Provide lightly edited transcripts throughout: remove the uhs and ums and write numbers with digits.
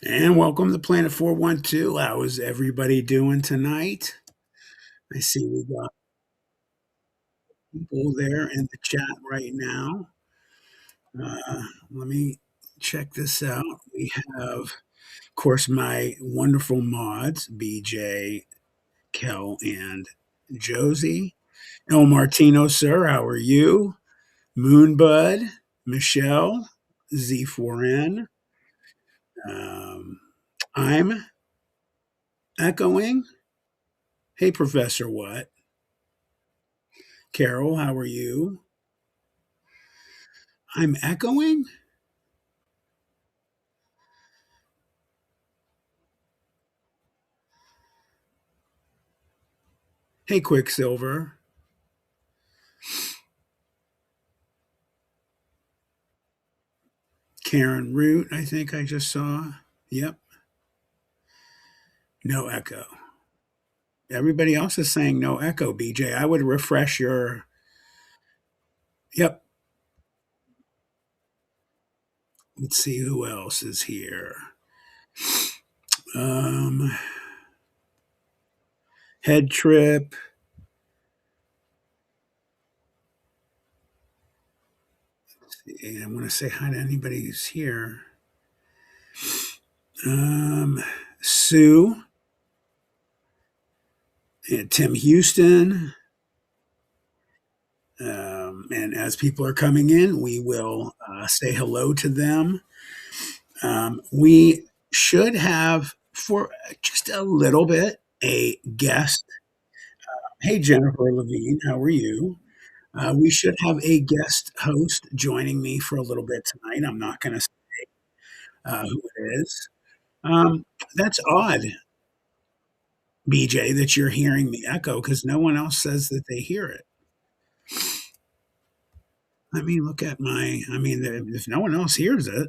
And welcome to Planet 412. How is everybody doing tonight? I see we got people there in the chat right now. Let me check this out. We have, of course, my wonderful mods, BJ, Kel, and Josie. El Martino, sir, how are you? Moonbud, Michelle, Z4N. Um, I'm echoing. Hey, Professor What? Carol, how are you? I'm echoing? Hey, Quicksilver. Karen Root, I think I just saw. Yep, no echo. Everybody else is saying no echo, BJ. I would refresh your. Yep. Let's see who else is here. Um, Head Trip. I want to say hi to anybody who's here. Um, Sue and Tim Houston. And as people are coming in, we will say hello to them. We should have, for just a little bit, a guest. Hey, Jennifer Levine, how are you? We should have a guest host joining me for a little bit tonight. I'm not going to say who it is. Um, that's odd, BJ, that you're hearing the echo because no one else says that they hear it. Let me look at my. I mean, if no one else hears it,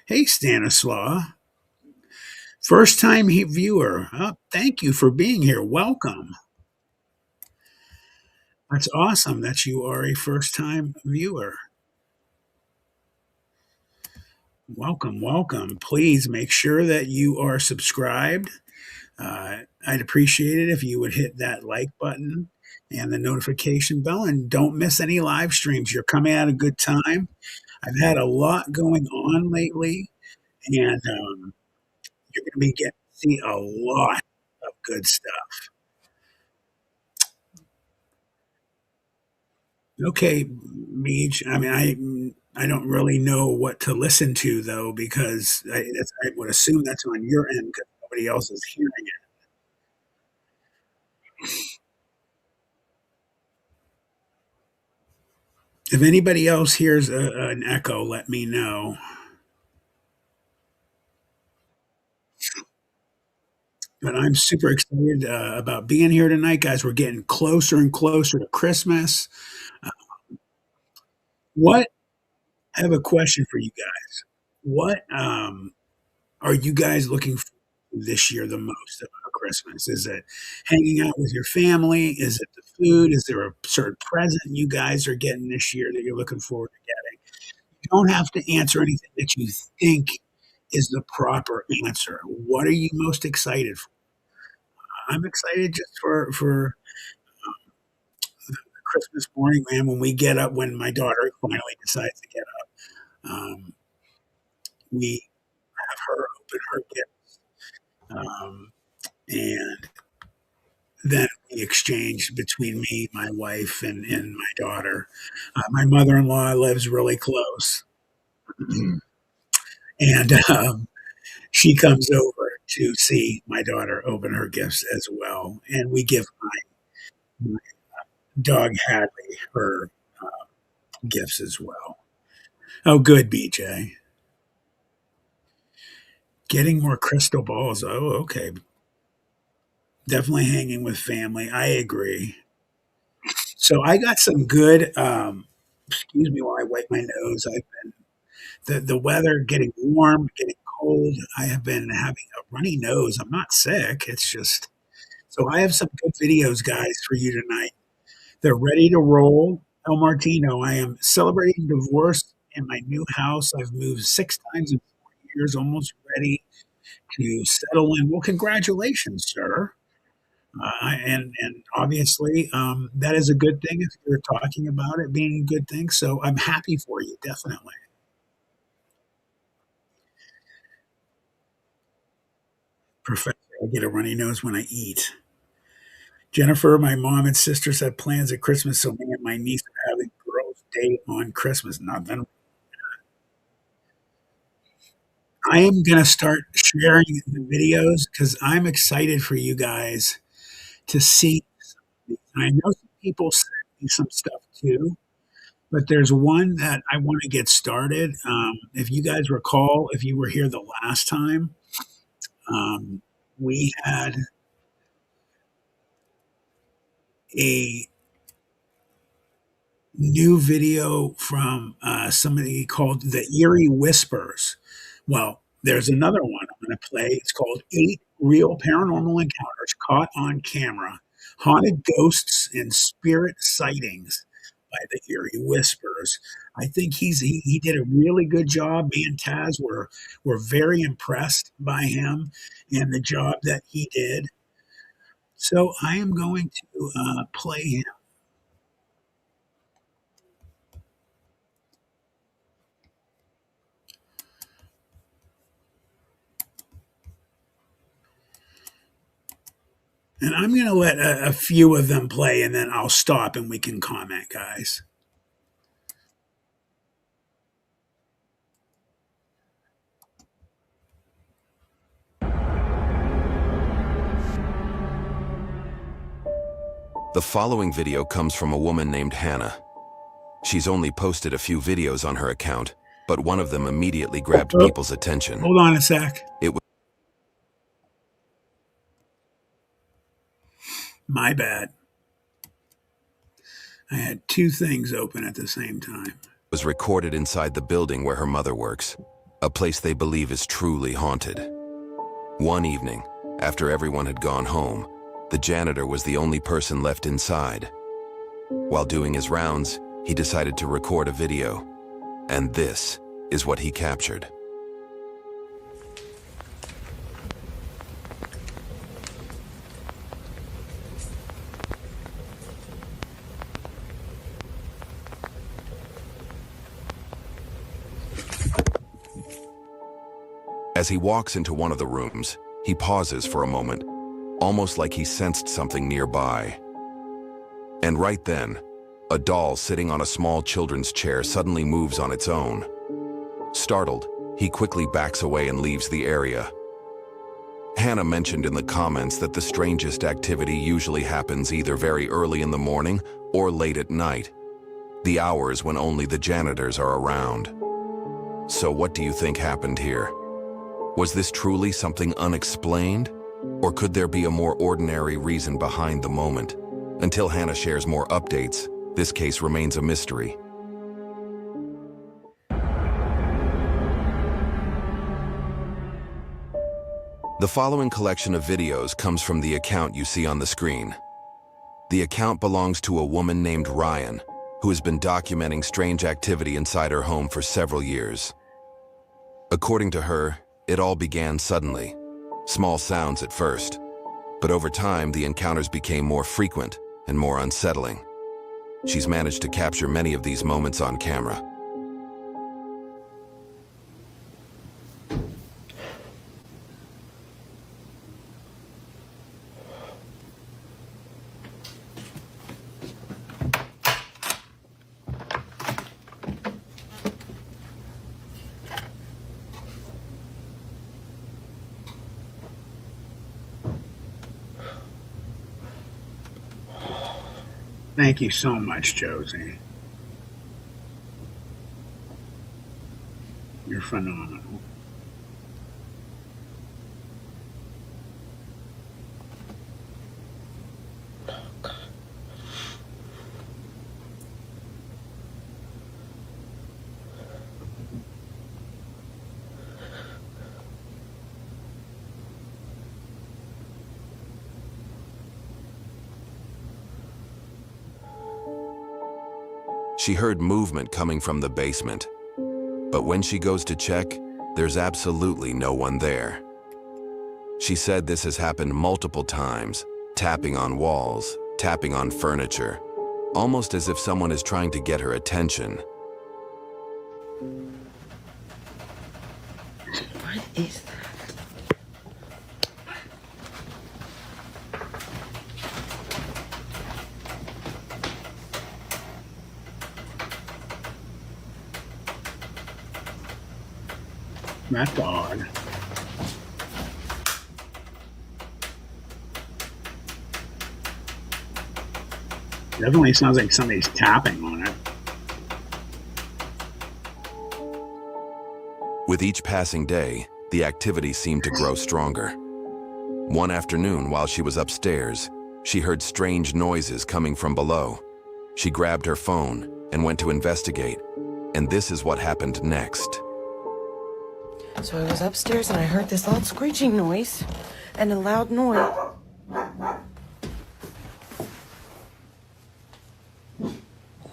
hey, Stanislaw, first time viewer. Thank you for being here. Welcome. That's awesome that you are a first time viewer. Welcome, welcome. Please make sure that you are subscribed. I'd appreciate it if you would hit that like button and the notification bell and don't miss any live streams. You're coming at a good time. I've had a lot going on lately, and you're going to be getting to see a lot of good stuff. Okay, Meej. I mean, I don't really know what to listen to though because I would assume that's on your end because nobody else is hearing it. If anybody else hears an echo, let me know. But I'm super excited about being here tonight, guys. We're getting closer and closer to Christmas. Uh, what I have a question for you guys. What are you guys looking for this year the most about Christmas? Is it hanging out with your family? Is it the food? Is there a certain present you guys are getting this year that you're looking forward to getting? You don't have to answer anything that you think is the proper answer. What are you most excited for? I'm excited just for Christmas morning, man. When we get up, when my daughter finally decides to get up, we have her open her gift, and then we exchange between me, my wife, and my daughter. My mother-in-law lives really close, and she comes over to see my daughter open her gifts as well, and we give my dog Hadley her gifts as well. Oh, good, BJ. Getting more crystal balls. Oh, okay. Definitely hanging with family. I agree. So I got some good. Excuse me while I wipe my nose. I've been the weather getting warm, getting cold. I have been having a runny nose. I'm not sick. It's just so I have some good videos, guys, for you tonight. They're ready to roll. El Martino, I am celebrating divorce in my new house. I've moved 6 times in 4 years, almost ready. to settle in. Well, congratulations, sir. And obviously, that is a good thing if you're talking about it being a good thing. So I'm happy for you, definitely. Professor, I get a runny nose when I eat. Jennifer, my mom and sisters have plans at Christmas, so me and my niece are having girls' day on Christmas. Nothing. I am gonna start sharing the videos because I'm excited for you guys to see. And I know some people sent me some stuff too, but there's one that I want to get started. If you guys recall, if you were here the last time, we had a new video from somebody called the Eerie Whispers. Well, there's another one I'm going to play. It's called Eight Real Paranormal Encounters Caught on Camera Haunted Ghosts and Spirit Sightings by the Eerie Whispers. I think he did a really good job. Me and Taz were very impressed by him and the job that he did. So I am going to play him. And I'm going to let a few of them play and then I'll stop and we can comment, guys. The following video comes from a woman named Hannah. She's only posted a few videos on her account, but one of them immediately grabbed Oh, people's attention. hold on a sec. It My bad. I had two things open at the same time. was recorded inside the building where her mother works, a place they believe is truly haunted. One evening, after everyone had gone home, the janitor was the only person left inside. While doing his rounds, he decided to record a video, and this is what he captured. As he walks into one of the rooms, he pauses for a moment, almost like he sensed something nearby. And right then, a doll sitting on a small children's chair suddenly moves on its own. Startled, he quickly backs away and leaves the area. Hannah mentioned in the comments that the strangest activity usually happens either very early in the morning or late at night, the hours when only the janitors are around. So what do you think happened here? Was this truly something unexplained? Or could there be a more ordinary reason behind the moment? Until Hannah shares more updates, this case remains a mystery. The following collection of videos comes from the account you see on the screen. The account belongs to a woman named Ryan, who has been documenting strange activity inside her home for several years. According to her, it all began suddenly, small sounds at first, but over time the encounters became more frequent and more unsettling. She's managed to capture many of these moments on camera. Thank you so much, Josie. You're phenomenal. She heard movement coming from the basement, but when she goes to check, there's absolutely no one there. She said this has happened multiple times, tapping on walls, tapping on furniture, almost as if someone is trying to get her attention. What is that? That's odd. Definitely sounds like somebody's tapping on it. With each passing day, the activity seemed to grow stronger. One afternoon, while she was upstairs, she heard strange noises coming from below. She grabbed her phone and went to investigate, and this is what happened next. So I was upstairs and I heard this loud screeching noise and a loud noise.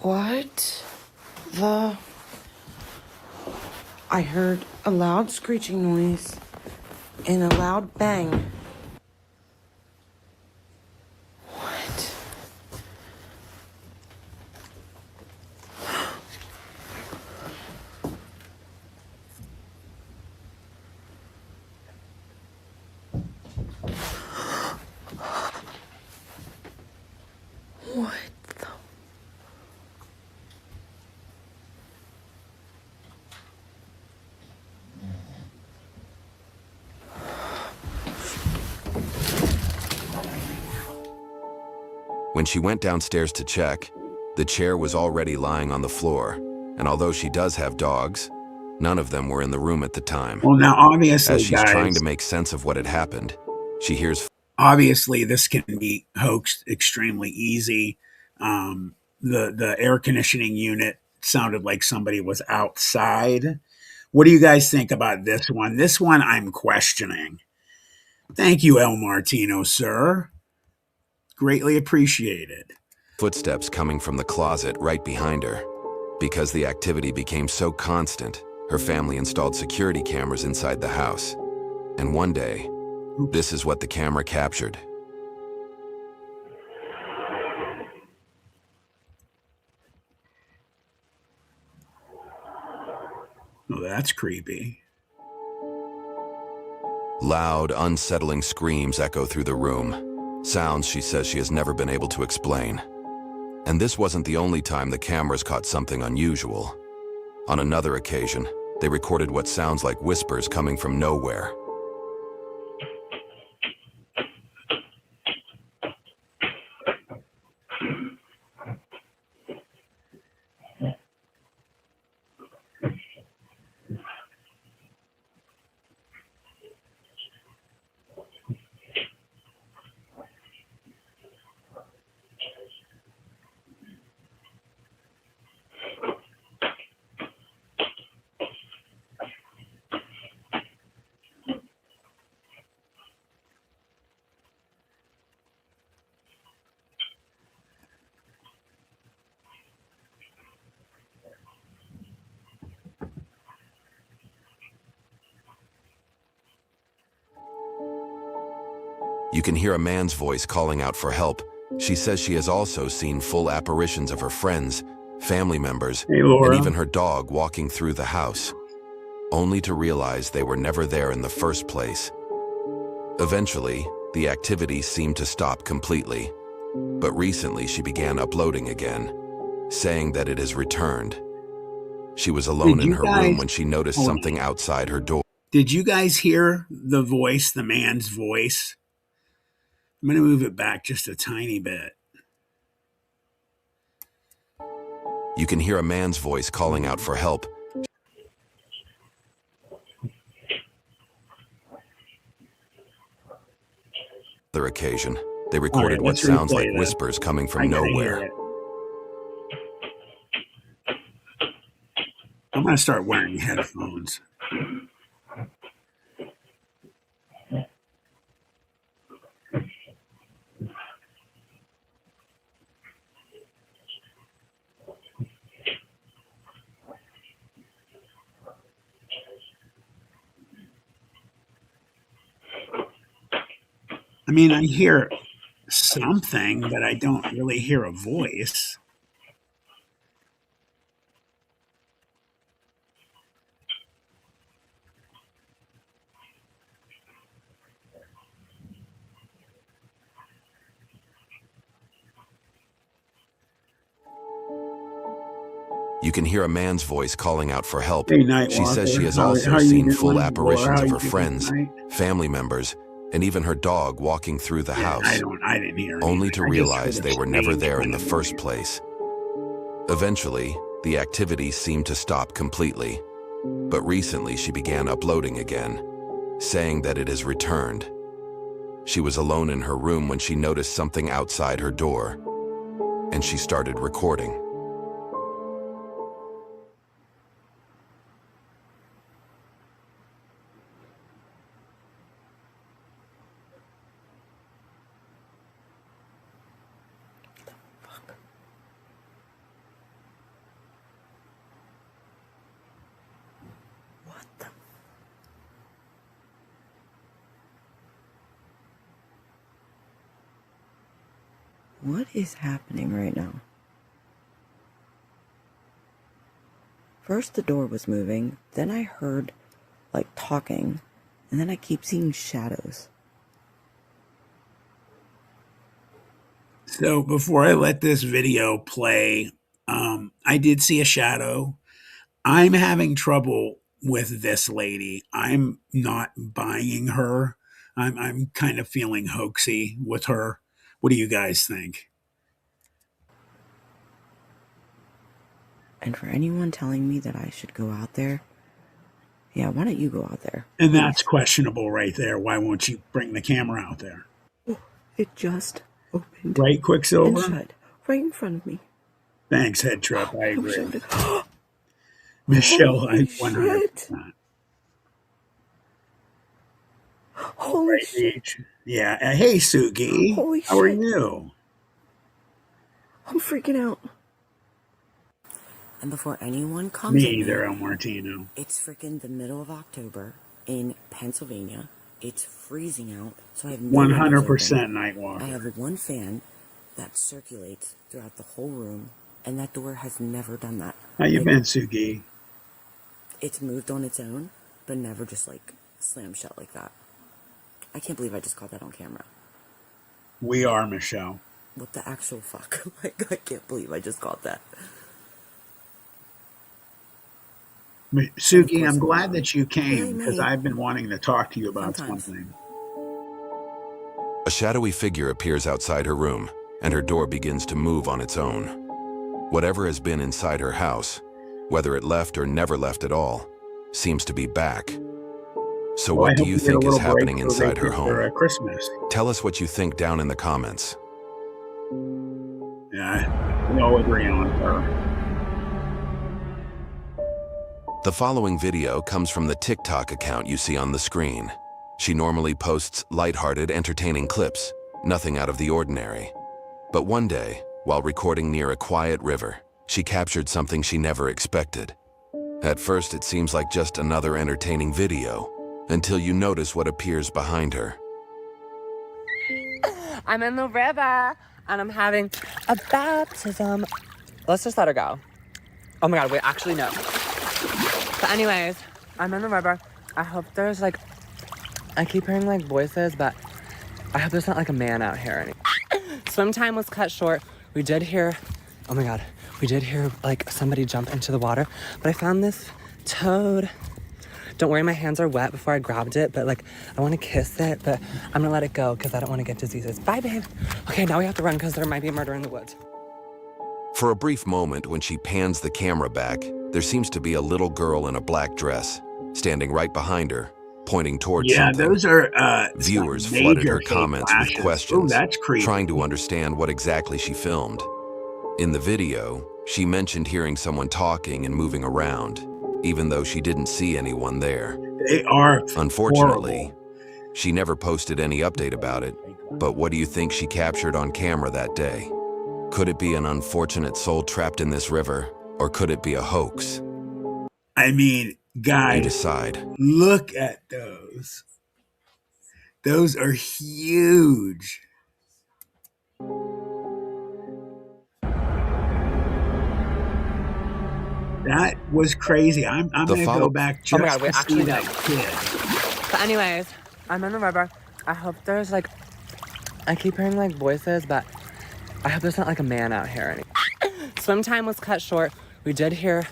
What the? I heard a loud screeching noise and a loud bang. What? What the? When she went downstairs to check, the chair was already lying on the floor, and although she does have dogs, none of them were in the room at the time. Well, now obviously, As she's trying guys, to make sense of what had happened, she hears obviously this can be hoaxed extremely easy. The air conditioning unit sounded like somebody was outside. What do you guys think about this one? This one I'm questioning. Thank you, El Martino, sir. Greatly appreciated. footsteps coming from the closet right behind her. Because the activity became so constant, her family installed security cameras inside the house. And one day, this is what the camera captured. Oh, that's creepy. Loud, unsettling screams echo through the room. Sounds she says she has never been able to explain. And this wasn't the only time the cameras caught something unusual. On another occasion, they recorded what sounds like whispers coming from nowhere. You can hear a man's voice calling out for help. She says she has also seen full apparitions of her friends, family members, Hey, Laura. and even her dog walking through the house, only to realize they were never there in the first place. Eventually, the activity seemed to stop completely, but recently she began uploading again, saying that it has returned. She was alone Did in you her guys- room when she noticed Hold on. something outside her door. Did you guys hear the voice, the man's voice? I'm going to move it back just a tiny bit. You can hear a man's voice calling out for help. Other occasion, they recorded right, what let's sounds replay like that. whispers coming I from gotta hear nowhere. it. I'm going to start wearing headphones. I mean, I hear something, but I don't really hear a voice. You can hear a man's voice calling out for help. Hey, She says she Nightwalker, has how also are you seen full doing? Laura, apparitions how of you her doing friends, tonight? family members, and even her dog walking through the Yeah, house, I didn't hear only anything. to I just heard realize a they were never strange there in kind the of first noise. place. Eventually, the activity seemed to stop completely, but recently she began uploading again, saying that it has returned. She was alone in her room when she noticed something outside her door, and she started recording. What the? What is happening right now? First the door was moving, then I heard like talking, and then I keep seeing shadows. So before I let this video play, I did see a shadow. I'm having trouble with this lady. I'm not buying her. I'm kind of feeling hoaxy with her. What do you guys think? And for anyone telling me that I should go out there, yeah, why don't you go out there? And that's Please. questionable right there. Why won't you bring the camera out there? Oh, it just opened Right, and Quicksilver? shut right in front of me. Thanks, Head Trip. I I wish I agree. would have. Michelle, I Holy 100%. shit! Holy Right, shit! Beach. Yeah. Hey, Suki. Holy How are shit! you? I'm freaking out. And before anyone comes Me at me, either, El Martino. it's freaking the middle of October in Pennsylvania. It's freezing out, so I have no windows open. 100% I Nightwalker. have one fan that circulates throughout the whole room, and that door has never done that. How you Like, been, Suki? it's moved on its own, but never just like slammed shut like that. I can't believe I just caught that on camera. We are, Michelle. What the actual fuck? Like, I can't believe I just caught that. Suki, course I'm I'm glad wrong. that you Yeah, came because mate. I've been wanting to talk to you about Sometimes. something. A shadowy figure appears outside her room, and her door begins to move on its own. Whatever has been inside her house, whether it left or never left at all, seems to be back. So Well, I what do hope you get a think is little break happening for inside her Richard for home? Christmas. Tell us what you think down in the comments. Yeah, we all agree on her. The following video comes from the TikTok account you see on the screen. She normally posts lighthearted, entertaining clips, nothing out of the ordinary. But one day, while recording near a quiet river, she captured something she never expected. At first, it seems like just another entertaining video, until you notice what appears behind her. I'm in the river and I'm having a baptism. Let's just let her go. Oh my God, wait, actually no. But anyways, I'm in the river. I hope there's like, I keep hearing like voices, but I hope there's not like a man out here. Swim time was cut short. We did hear, oh my God, we did hear like somebody jump into the water, but I found this toad. Don't worry, my hands are wet before I grabbed it, but like, I want to kiss it, but I'm gonna let it go because I don't want to get diseases. Bye, babe. Okay, now we have to run because there might be a murder in the woods. For a brief moment, when she pans the camera back, there seems to be a little girl in a black dress, standing right behind her, pointing towards Yeah, something. those are Viewers some flooded major her fake comments flashes. with questions, Oh, that's creepy. trying to understand what exactly she filmed. In the video, she mentioned hearing someone talking and moving around, even though she didn't see anyone there. They are Unfortunately, horrible. she never posted any update about it. But what do you think she captured on camera that day? Could it be an unfortunate soul trapped in this river, or could it be a hoax? I mean, You guys, decide. look at those. Those are huge. That was crazy. I'm The gonna follow- go back Oh my just God, wait, to see actually, that no. kid. But anyways, I'm in the river. I hope there's like, I keep hearing like voices, but I hope there's not like a man out here. Swim time was cut short. We did hear,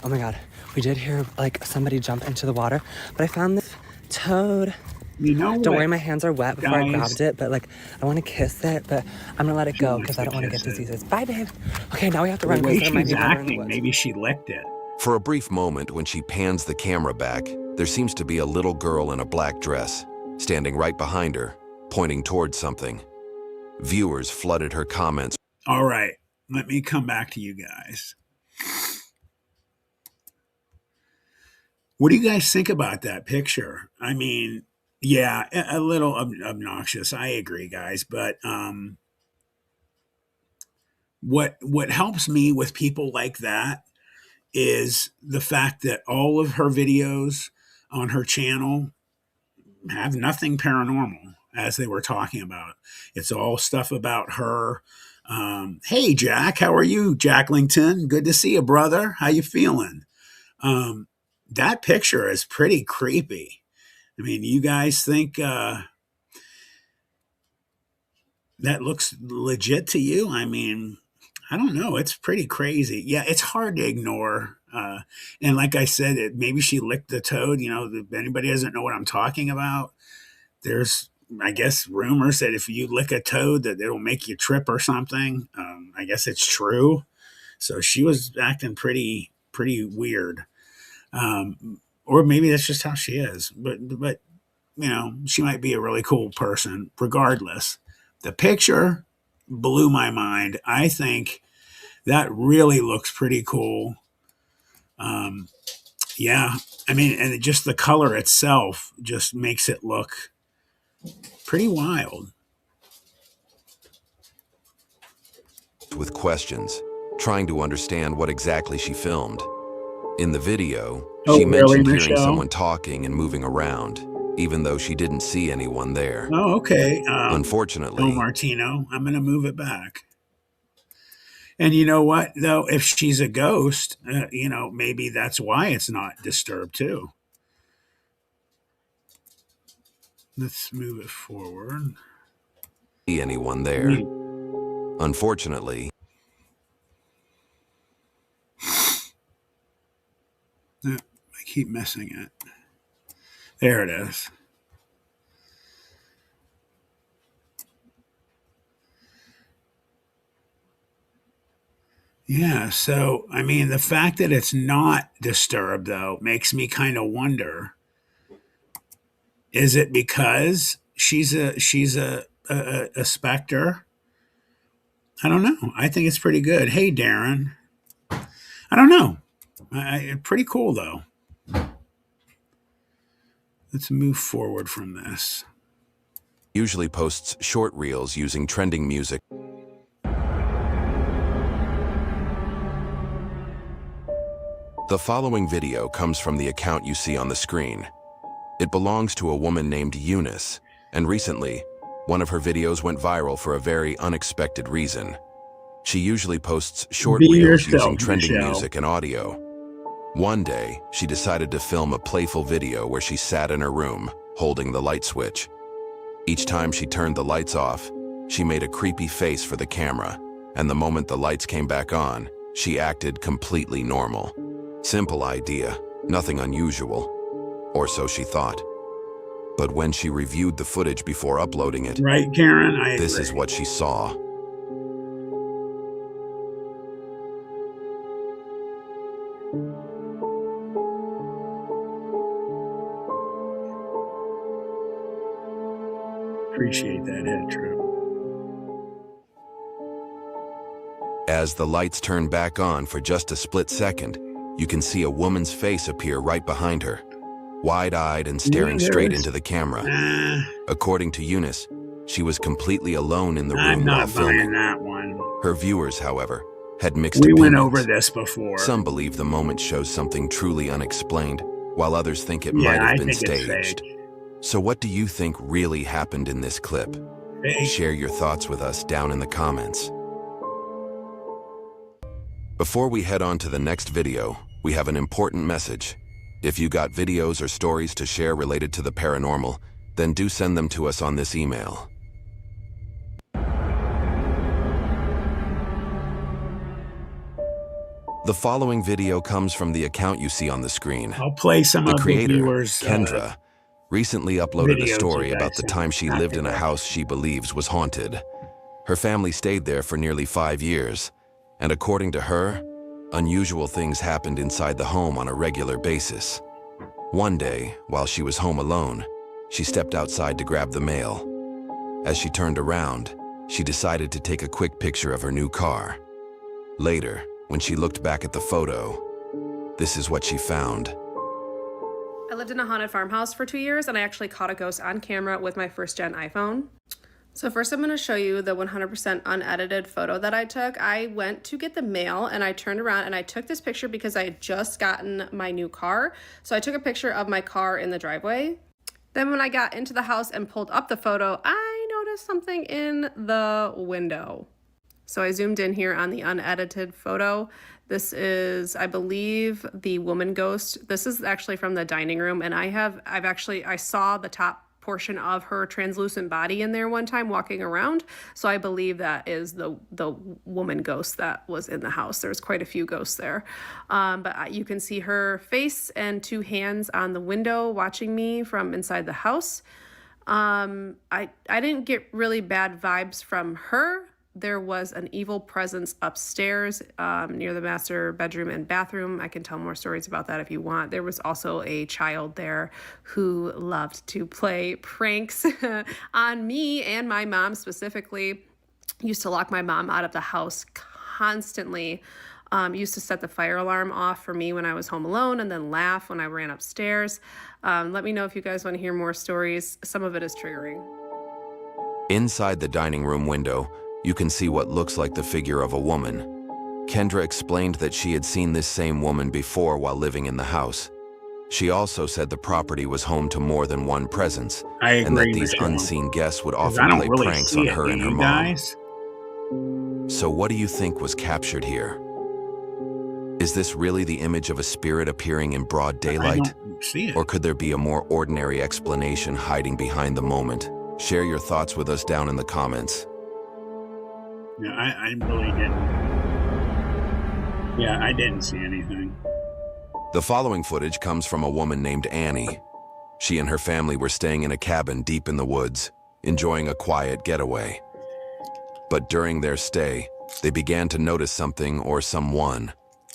oh my God, we did hear like somebody jump into the water, but I found this toad. You know Don't what, worry, my hands are wet before I guys? grabbed it, but like, I want to kiss it, but I'm gonna let it go because I don't want to get kiss it. diseases. Bye, babe. Okay, now we have to The run way because there might she's be water in the acting, woods. maybe she licked it. For a brief moment, when she pans the camera back, there seems to be a little girl in a black dress, standing right behind her, pointing towards something. Viewers flooded her comments. All right, let me come back to you guys. What do you guys think about that picture? I mean, yeah, a little obnoxious. I agree, guys. But what helps me with people like that is the fact that all of her videos on her channel have nothing paranormal, as they were talking about. It's all stuff about her. Hey, Jack, how are you, Jacklington? Good to see you, brother. How you feeling? That picture is pretty creepy. I mean, you guys think that looks legit to you? I mean, I don't know. It's pretty crazy. Yeah, it's hard to ignore. And like I said, maybe she licked the toad. You know, if anybody doesn't know what I'm talking about, there's, I guess, rumors that if you lick a toad, that it'll make you trip or something. I guess it's true. So she was acting pretty weird. Or maybe that's just how she is. But you know, she might be a really cool person. Regardless, the picture blew my mind. I think that really looks pretty cool. Yeah, I mean, and just the color itself just makes it look pretty wild. With questions, trying to understand what exactly she filmed. In the video, Oh, she really, mentioned hearing Michelle? someone talking and moving around, even though she didn't see anyone there. Oh, okay. Unfortunately, Martino, I'm going to move it back. And you know what, though? If she's a ghost, you know, maybe that's why it's not disturbed, too. Let's move it forward. see anyone there. Unfortunately, I keep missing it. There it is. Yeah, so I mean, the fact that it's not disturbed though makes me kind of wonder: is it because she's a specter? I don't know. I think it's pretty good. Hey, Darren. I don't know. Pretty cool though. Let's move forward from this. usually posts short reels using trending music. The following video comes from the account you see on the screen. It belongs to a woman named Eunice, and recently, one of her videos went viral for a very unexpected reason. She usually posts short Be reels yourself, using trending Michelle. music and audio. One day, she decided to film a playful video where she sat in her room, holding the light switch. Each time she turned the lights off, she made a creepy face for the camera, and the moment the lights came back on, she acted completely normal. Simple idea, nothing unusual, or so she thought. But when she reviewed the footage before uploading it, Right, Karen? I this agree. is what she saw. Appreciate that head trip. As the lights turn back on for just a split second, you can see a woman's face appear right behind her, wide-eyed and staring there straight is- into the camera. Nah, According to Eunice, she was completely alone in the I'm room while not buying filming. that one. Her viewers, however, had mixed We opinions. went over this before. Some believe the moment shows something truly unexplained, while others think it Yeah, might I have been think it's staged. fake. So what do you think really happened in this clip? Hey, Share your thoughts with us down in the comments. Before we head on to the next video, we have an important message. If you got videos or stories to share related to the paranormal, then do send them to us on this email. The following video comes from the account you see on the screen. I'll play some The of the creator, viewers' Kendra, recently uploaded a videos story you guys about the sent. time she Not lived in a today. house she believes was haunted. Her family stayed there for nearly 5 years, and according to her, unusual things happened inside the home on a regular basis. One day, while she was home alone, she stepped outside to grab the mail. As she turned around, she decided to take a quick picture of her new car. Later, when she looked back at the photo, this is what she found. I lived in a haunted farmhouse for 2 years, and I actually caught a ghost on camera with my first gen iPhone. So first I'm going to show you the 100% unedited photo that I took. I went to get the mail and I turned around and I took this picture because I had just gotten my new car. So I took a picture of my car in the driveway. Then when I got into the house and pulled up the photo, I noticed something in the window. So I zoomed in here on the unedited photo. This is, I believe, the woman ghost. This is actually from the dining room, and I saw the top portion of her translucent body in there one time walking around. So I believe that is the woman ghost that was in the house. There's quite a few ghosts there. But you can see her face and 2 hands on the window watching me from inside the house. I didn't get really bad vibes from her. There was an evil presence upstairs near the master bedroom and bathroom. I can tell more stories about that if you want. There was also a child there who loved to play pranks on me and my mom specifically. Used to lock my mom out of the house constantly. Used to set the fire alarm off for me when I was home alone and then laugh when I ran upstairs. Let me know if you guys want to hear more stories. Some of it is triggering. Inside the dining room window, you can see what looks like the figure of a woman. Kendra explained that she had seen this same woman before while living in the house. She also said the property was home to more than one presence, I agree, and that these Michelle. unseen guests would 'Cause often I don't play really pranks see on it, her do and her you mom. guys? So what do you think was captured here? Is this really the image of a spirit appearing in broad I daylight? don't see it. Or could there be a more ordinary explanation hiding behind the moment? Share your thoughts with us down in the comments. Yeah, I really didn't. Yeah, I didn't see anything. The following footage comes from a woman named Annie. She and her family were staying in a cabin deep in the woods, enjoying a quiet getaway. But during their stay, they began to notice something or someone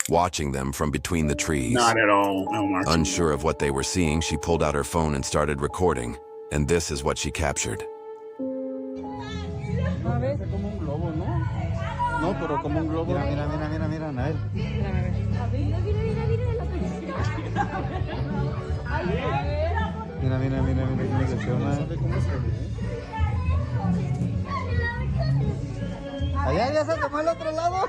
watching them from between the trees. Not at all, Omar. Unsure of what they were seeing, she pulled out her phone and started recording, and this is what she captured. No, pero como un globo. Mira, mira, mira, mira, mira, mira, mira, mira, mira, cómo se llama. Allá ya se tomó el otro lado.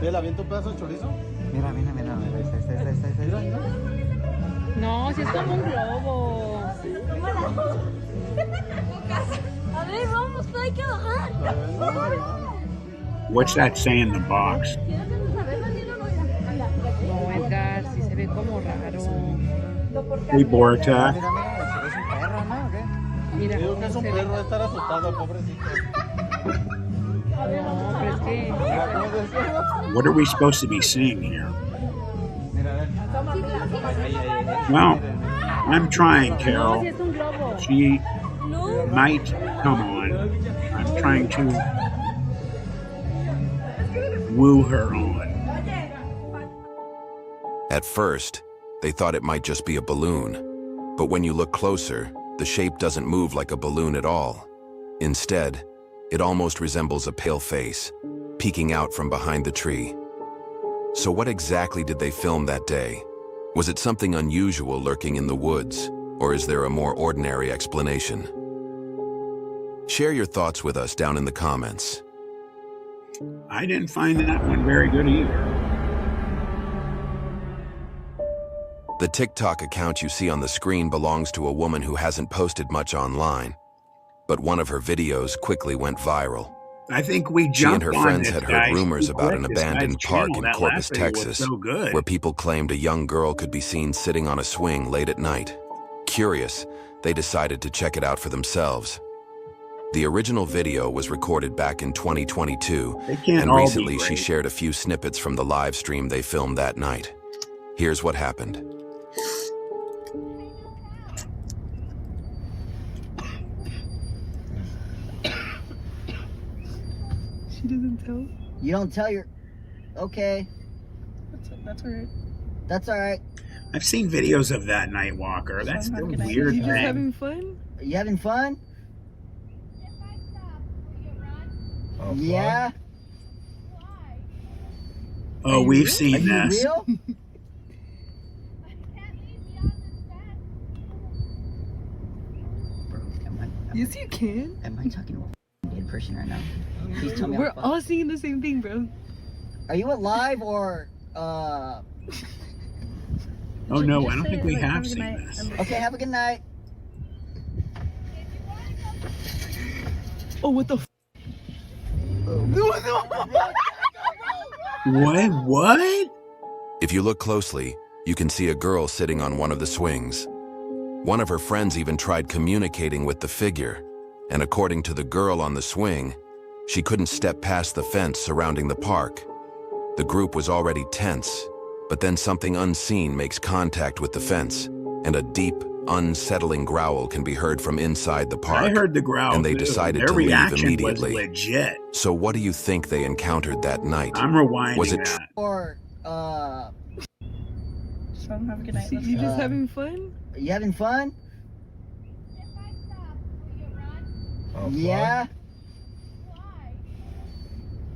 ¿Le aviento un pedazo de chorizo? Mira, mira, mira, mira, mira. No, si es como un globo. A ver, vamos, hay que bajar. What's that say in the box? No, Edgar, si se ve como raro. Hey, Borta. Mira, mira, es un perro, ¿no? ¿O qué? Mira, Digo que es un se ve. perro, va a estar asustado, pobrecito. No, pero es que. Mira, ¿cómo se escucha? What are we supposed to be seeing here? Mira, a ver. Ahí, ahí, ahí. Well, I'm trying, No, si Carol. es un globo. She might come on. I'm trying to woo her on. At first, they thought it might just be a balloon. But when you look closer, the shape doesn't move like a balloon at all. Instead, it almost resembles a pale face, peeking out from behind the tree. So what exactly did they film that day? Was it something unusual lurking in the woods, or is there a more ordinary explanation? Share your thoughts with us down in the comments. I didn't find that one very good either. The TikTok account you see on the screen belongs to a woman who hasn't posted much online, but one of her videos quickly went viral. I think we She and jumped her on friends this, had heard guys. rumors We about an clicked this guy's abandoned park channel. in That Corpus, last video was Texas, so good. where people claimed a young girl could be seen sitting on a swing late at night. Curious, they decided to check it out for themselves. The original video was recorded back in 2022, They can't and all be recently she great. shared a few snippets from the live stream they filmed that night. Here's what happened. She doesn't tell. You don't tell your... Okay, That's alright. that's all right. I've seen videos of that night walker. That's the having a night. weird You just thing. having fun? Are you having fun? Oh, Yeah? Oh, we've Are seen you this. real? Bro, Yes, you can. am I talking to a dead person right now? Please tell me We're I'm all seeing the same thing, bro. Are you alive or, Oh no, I don't think we have seen this. Okay, have a good night. Oh, what the? What? If you look closely, you can see a girl sitting on one of the swings. One of her friends even tried communicating with the figure, and according to the girl on the swing, she couldn't step past the fence surrounding the park. The group was already tense, but then something unseen makes contact with the fence, and a deep, unsettling growl can be heard from inside the park. I heard the growl and they too. decided Their to leave reaction immediately. was legit. So what do you think they encountered that night? I'm rewinding Was it that. Or, So have a good night. You just having fun? are you having fun? Oh, Yeah?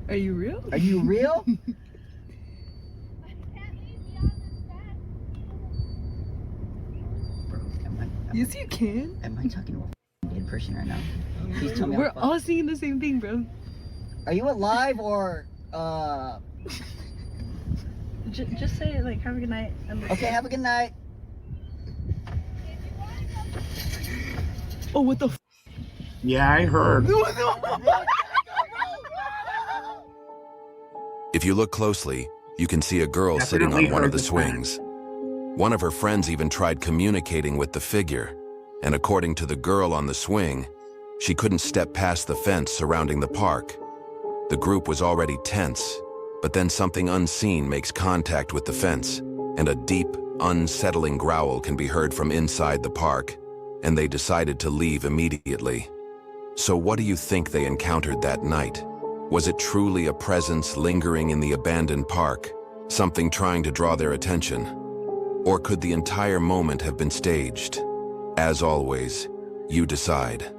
Are you real? Are you real? Bro, Yes, you can. am I talking to a dead person right now? Please tell me We're I'm all seeing the same thing, bro. Are you alive or, Just say like have a good night. Okay, have a good night. Oh, what the? Yeah, I heard. If you look closely, you can see a girl sitting Definitely on one of heard the the swings. One of her friends even tried communicating with the figure, and according to the girl on the swing, she couldn't step past the fence surrounding the park. The group was already tense, but then something unseen makes contact with the fence, and a deep, unsettling growl can be heard from inside the park, and they decided to leave immediately. So what do you think they encountered that night? Was it truly a presence lingering in the abandoned park, something trying to draw their attention? Or could the entire moment have been staged? As always, you decide.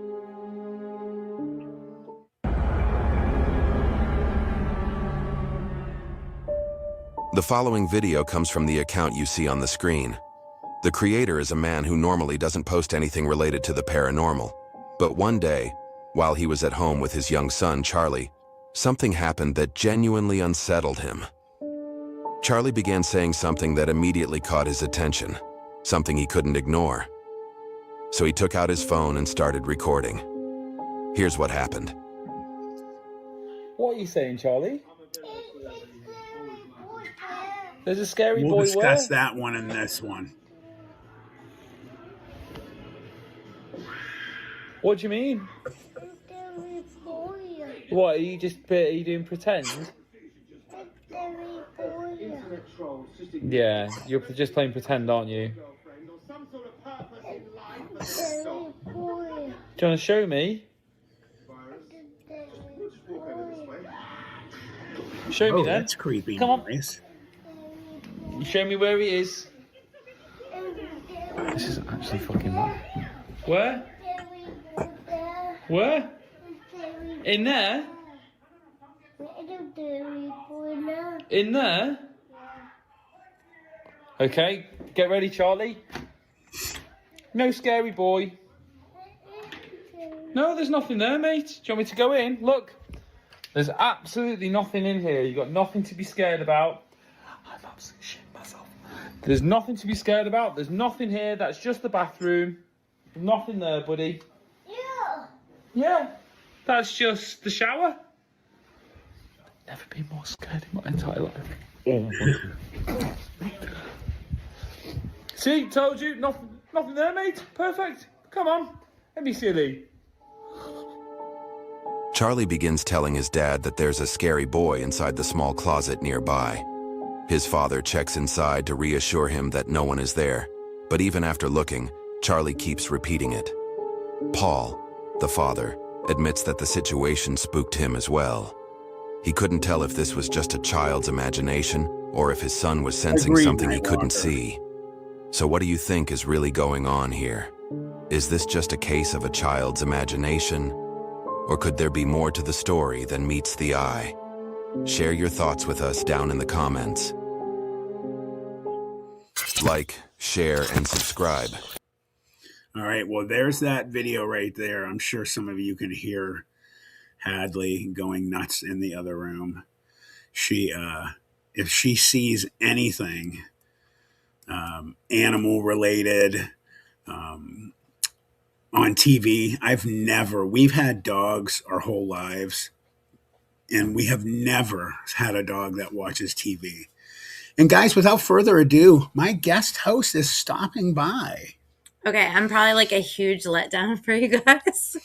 The following video comes from the account you see on the screen. The creator is a man who normally doesn't post anything related to the paranormal. But one day, while he was at home with his young son, Charlie, something happened that genuinely unsettled him. Charlie began saying something that immediately caught his attention, something he couldn't ignore. So he took out his phone and started recording. Here's what happened. What are you saying, Charlie? There's a scary We'll boy discuss where? that one and this one. What do you mean? What, are you doing pretend? Yeah, you're just playing pretend, aren't you? Do you want to show me? Show me Oh, then. that's creepy Come on. noise. Show me where he is. This is actually fucking mad. Where? Where? In there? In there? Okay, get ready, Charlie. No scary boy. No, there's nothing there, mate. Do you want me to go in? Look. There's absolutely nothing in here. You've got nothing to be scared about. I'm absolutely shitting myself. There's nothing to be scared about. There's nothing here. That's just the bathroom. Nothing there, buddy. Yeah. That's just the shower. Never been more scared in my entire life. See, told you, nothing there, mate. Perfect. Come on, let me silly. Charlie begins telling his dad that there's a scary boy inside the small closet nearby. His father checks inside to reassure him that no one is there, but even after looking, Charlie keeps repeating it. Paul, the father, admits that the situation spooked him as well. He couldn't tell if this was just a child's imagination or if his son was sensing Agreed, something he Night couldn't Walker. see. So what do you think is really going on here? Is this just a case of a child's imagination? Or could there be more to the story than meets the eye? Share your thoughts with us down in the comments. Like, share, and subscribe. All right, well, there's that video right there. I'm sure some of you can hear Hadley going nuts in the other room. She, if she sees anything animal related on TV, we've had dogs our whole lives, and we have never had a dog that watches TV. And guys, without further ado, my guest host is stopping by. Okay, I'm probably like a huge letdown for you guys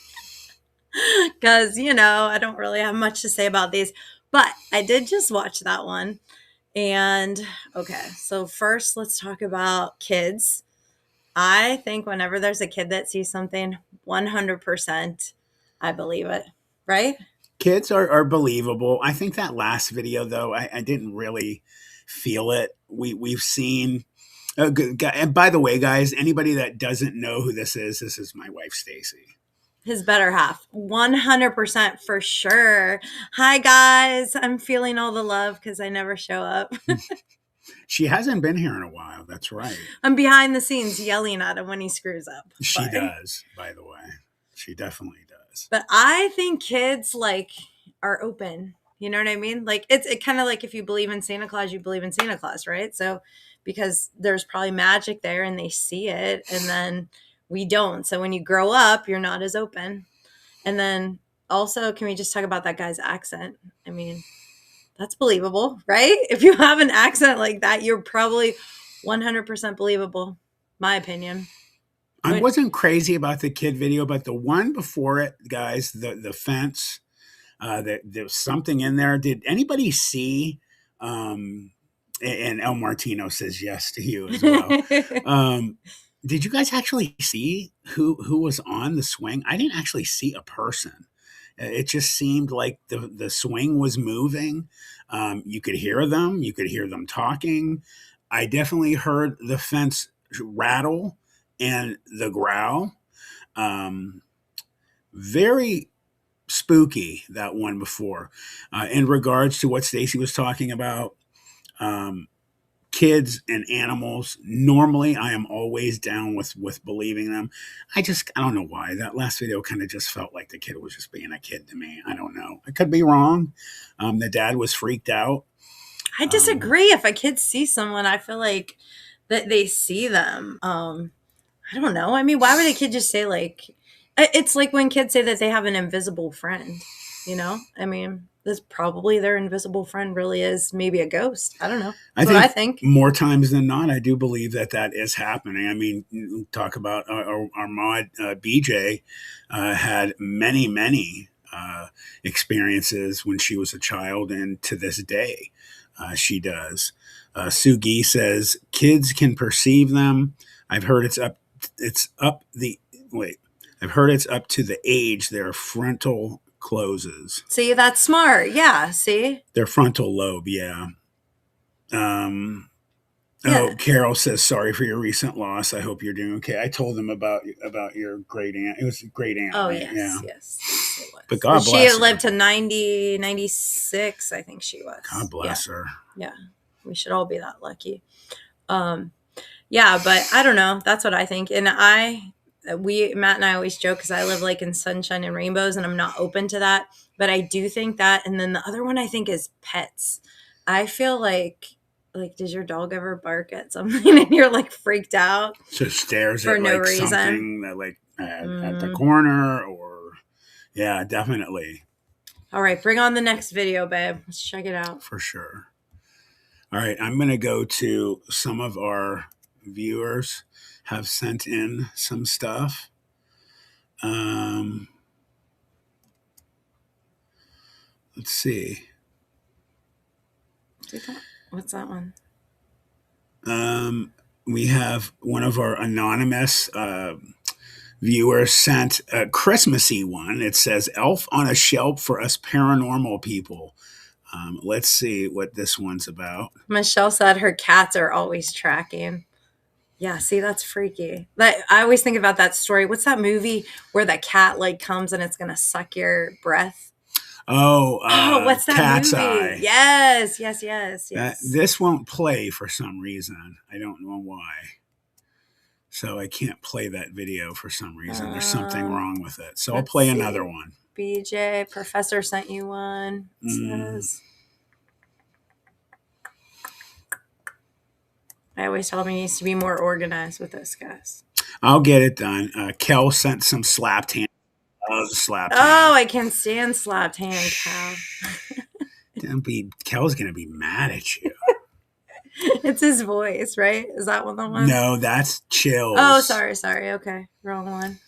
because, I don't really have much to say about these, but I did just watch that one. And okay, so first let's talk about kids. I think whenever there's a kid that sees something, 100%, I believe it, right? Kids are believable. I think that last video, though, I didn't really feel it. We've seen, and by the way, guys, anybody that doesn't know who this is my wife, Stacy. His better half, 100% for sure. Hi, guys. I'm feeling all the love because I never show up. She hasn't been here in a while. That's right. I'm behind the scenes yelling at him when he screws up. She does, by the way. She definitely does. But I think kids are open. You know what I mean? Like it's kind of like if you believe in Santa Claus, you believe in Santa Claus, right? So because there's probably magic there and they see it, and then we don't. So when you grow up, you're not as open. And then also, can we just talk about that guy's accent? I mean, that's believable, right? If you have an accent like that, you're probably 100% believable, my opinion. I wasn't crazy about the kid video, but the one before it, guys, the fence, there's something in there. Did anybody see, and El Martino says yes to you as well. Did you guys actually see who was on the swing? I didn't actually see a person. It just seemed like the swing was moving. You could hear them. You could hear them talking. I definitely heard the fence rattle and the growl. Very spooky, that one before. In regards to what Stacy was talking about, kids and animals, normally I am always down with believing them. I don't know why. That last video kind of just felt like the kid was just being a kid to me. I don't know. I could be wrong. The dad was freaked out. I disagree. If a kid sees someone, I feel like that they see them. I don't know. I mean, why would a kid just say it's like when kids say that they have an invisible friend, I mean, this probably their invisible friend really is maybe a ghost. I don't know. I think more times than not, I do believe that is happening. I mean, talk about our mod BJ had many experiences when she was a child, and to this day, she does. Sugi says kids can perceive them. I've heard it's up to the age their frontal closes. See, that's smart. Yeah. See, their frontal lobe. Yeah. Oh, Carol says, sorry for your recent loss. I hope you're doing okay. I told them about your great aunt. It was a great aunt. Oh, right? Yes. It was. But God bless her. She her. lived to 90, 96, I think she was. God bless her. Yeah. We should all be that lucky. Yeah, but I don't know. That's what I think. And Matt and I always joke because I live in sunshine and rainbows, and I'm not open to that. But I do think that. And then the other one I think is pets. I feel like like, does your dog ever bark at something and you're like freaked out? Just stares For at no like reason. something that like at the corner, or yeah, definitely. All right, bring on the next video, babe. Let's check it out. For sure. All right, I'm going to go to some of our viewers have sent in some stuff. Let's see. What's that one? We have one of our anonymous viewers sent a Christmassy one. It says Elf on a Shelf for us paranormal people. Let's see what this one's about. Michelle said her cats are always tracking. Yeah, see, that's freaky. I always think about that story. What's that movie where the cat like comes and it's gonna suck your breath? Oh, what's that Cat's movie? Eye. Yes. This won't play for some reason. I don't know why. So I can't play that video for some reason. There's something wrong with it. So I'll play another one. BJ, Professor sent you one. It says, I always tell him he needs to be more organized with this, guys. I'll get it done. Kel sent some slapped hand. Slapped hand. Oh, I can't stand slapped hand, Cal. Kel's gonna be mad at you. It's his voice, right? Is that one the one? No, that's Chills. Oh, sorry. Okay, wrong one.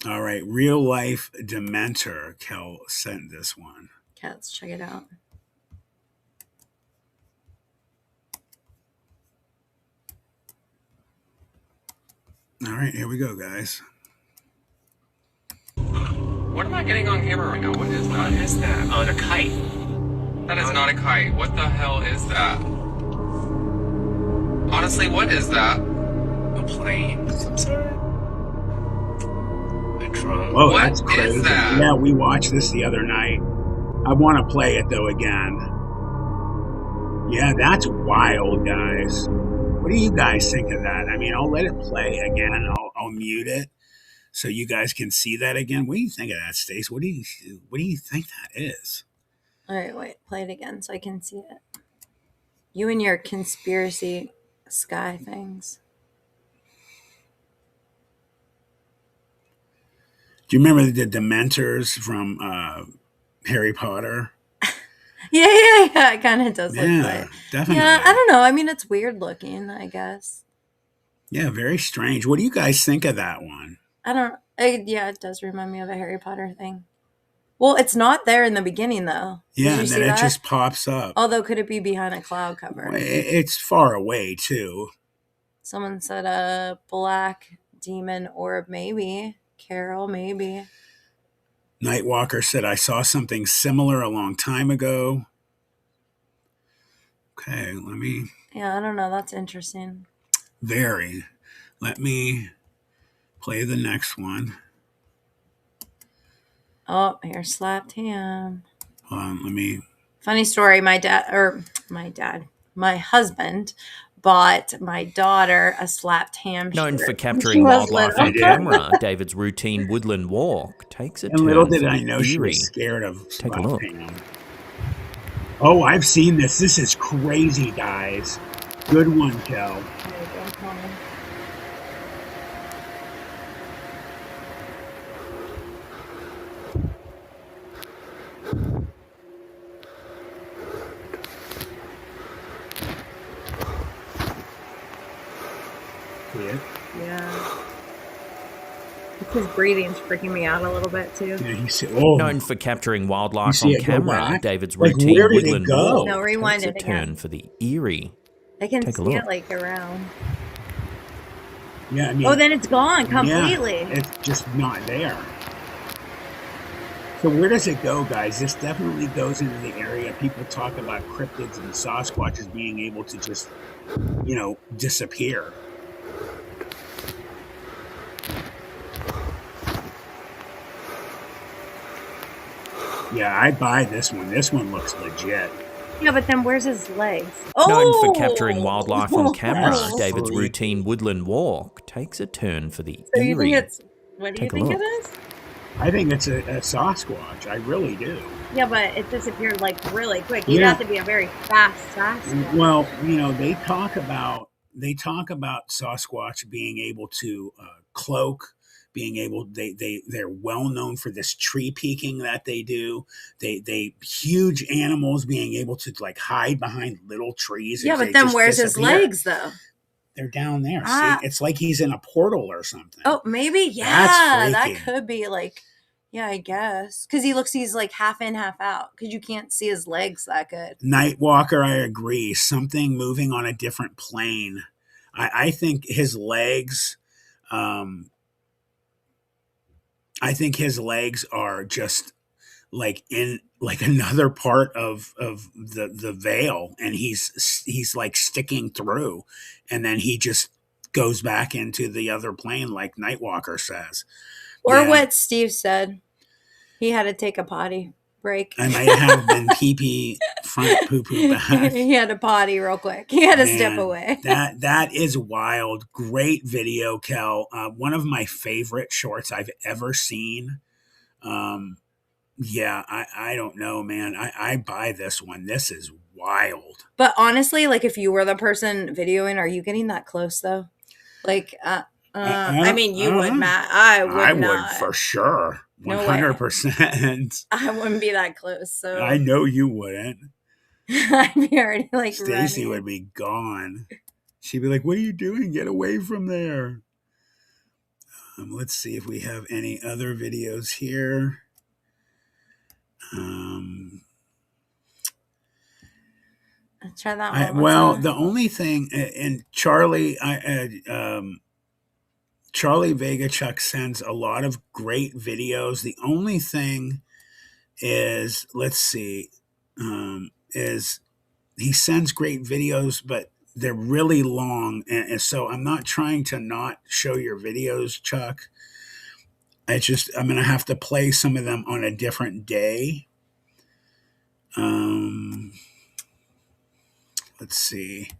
All right, Real Life Dementor. Kel sent this one. Okay, let's check it out. All right, here we go, guys. What am I getting on camera right now? What is that? What is that? Oh, the kite. That is not a kite. What the hell is that? Honestly, what is that? A plane. Some sort. A drone. Oh, What that's crazy. is that? Yeah, we watched this the other night. I want to play it though again. Yeah, that's wild, guys. What do you guys think of that? I mean, I'll let it play again. I'll mute it so you guys can see that again. What do you think of that, Stace? What do you think that is? All right, wait, play it again so I can see it. You and your conspiracy sky things. Do you remember the Dementors from Harry Potter? Yeah. It kind of does look like. Definitely. Yeah, I don't know. I mean, it's weird looking, I guess. Yeah, very strange. What do you guys think of that one? Yeah, it does remind me of a Harry Potter thing. Well, it's not there in the beginning, though. Yeah, and then it just pops up. Although, could it be behind a cloud cover? It's far away, too. Someone said a black demon orb, maybe. Carol, maybe. Nightwalker said, I saw something similar a long time ago. Okay, Yeah, I don't know. That's interesting. Very. Let me play the next one. Oh, here, slapped ham. Hold on, Funny story. My husband bought my daughter a slapped ham. Known for capturing wildlife on camera, David's routine woodland walk takes a turn. And little did I know she eerie. was scared of Take a look. ham. Oh, I've seen this. This is crazy, guys. Good one, Kel. Yeah. His breathing's freaking me out a little bit too. Yeah, Known for capturing wildlife You on see it go camera, back? David's Like, routine where did it woodland go? walk No, rewind takes it a again. turn for the eerie. I can Take a see look. it like around. Yeah, I mean, Oh, then it's gone completely. Yeah, it's just not there. So where does it go, guys? This definitely goes into the area. People talk about cryptids and Sasquatches being able to just, disappear. Yeah, I buy this one. This one looks legit. Yeah, but then where's his legs? Known for capturing wildlife on camera, That's David's freaky. routine woodland walk takes a turn for the So you think eerie. it's? What do you Take a think it look. is? I think it's a Sasquatch. I really do. Yeah, but it disappeared like really quick. You'd Yeah. have to be a very fast Sasquatch. Well, they talk about Sasquatch being able to cloak, being able they're well known for this tree peeking that they do. They huge animals being able to like hide behind little trees. Yeah, if but they then just where's his disappear. legs though? They're down there. Ah. See, it's like he's in a portal or something. Oh, maybe. Yeah, That's that freaky. could be like, yeah, I guess. Because he's like half in, half out. Because you can't see his legs that good. Nightwalker, I agree. Something moving on a different plane. I think his legs. I think his legs are just like in like another part of the veil, and he's like sticking through, and then he just goes back into the other plane, like Nightwalker says. Or Yeah. what Steve said. He had to take a potty break. I might have been pee front, poo back. He had to potty real quick. He had to step Man, away. that is wild. Great video, Kel. One of my favorite shorts I've ever seen. Yeah, I don't know, man. I buy this one. This is wild. But honestly, like if you were the person videoing, are you getting that close though? Like, I mean, you would, Matt. I would not. For sure. No way. 100%. I wouldn't be that close. So I know you wouldn't. I'd be already like Stacy running. would be gone. She'd be like, "What are you doing? Get away from there." Let's see if we have any other videos here. Let's try that one. Well, the only thing, and Charlie, Charlie Vegachuk sends a lot of great videos. The only thing is, let's see, is he sends great videos, but they're really long, and so I'm not trying to not show your videos, Chuck. I'm going to have to play some of them on a different day. Let's see.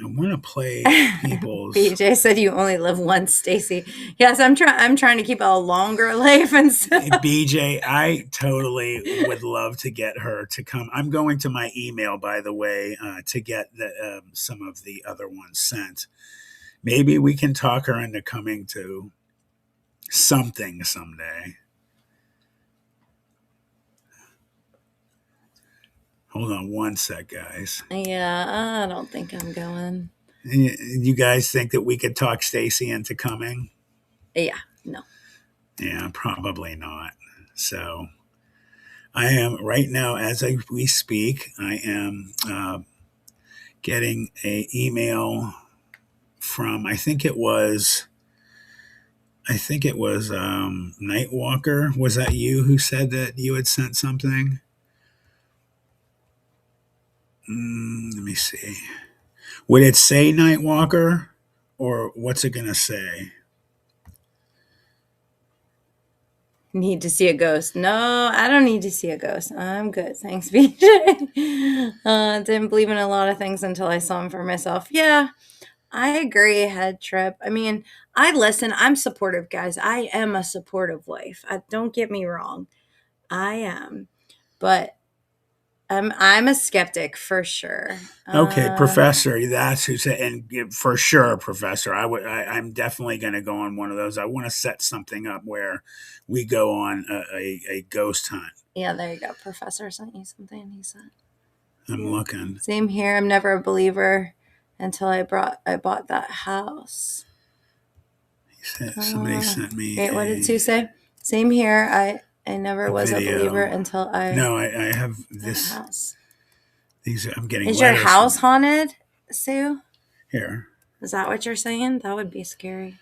I want to play people's. BJ said you only live once, Stacy. Yes, I'm trying to keep a longer life, and so BJ, I totally would love to get her to come. I'm going to my email, by the way, to get some of the other ones sent. Maybe we can talk her into coming to something someday. Hold on one sec, guys. yeah, I don't think I'm going. You guys think that we could talk Stacy into coming? Yeah, no. Yeah, probably not. So I am right now, as we speak, I am getting an email from, I think it was Nightwalker. Was that you who said that you had sent something? Let me see. Would it say Nightwalker, or what's it going to say? Need to see a ghost. No, I don't need to see a ghost. I'm good. Thanks, BJ. Didn't believe in a lot of things until I saw them for myself. Yeah, I agree, Head Trip. I mean, I listen. I'm supportive, guys. I am a supportive wife. Don't get me wrong. I am. But I'm a skeptic for sure. Okay, Professor, that's who said, and for sure, Professor, I'm definitely going to go on one of those. I want to set something up where we go on a ghost hunt. Yeah, there you go. Professor sent you something. He said. I'm looking. Same here. I'm never a believer until I bought that house. Somebody sent me. Wait, what did Sue say? Same here. I never was a believer until I. No, I have this. House. These I'm getting. Is your house haunted, Sue? Here. Is that what you're saying? That would be scary.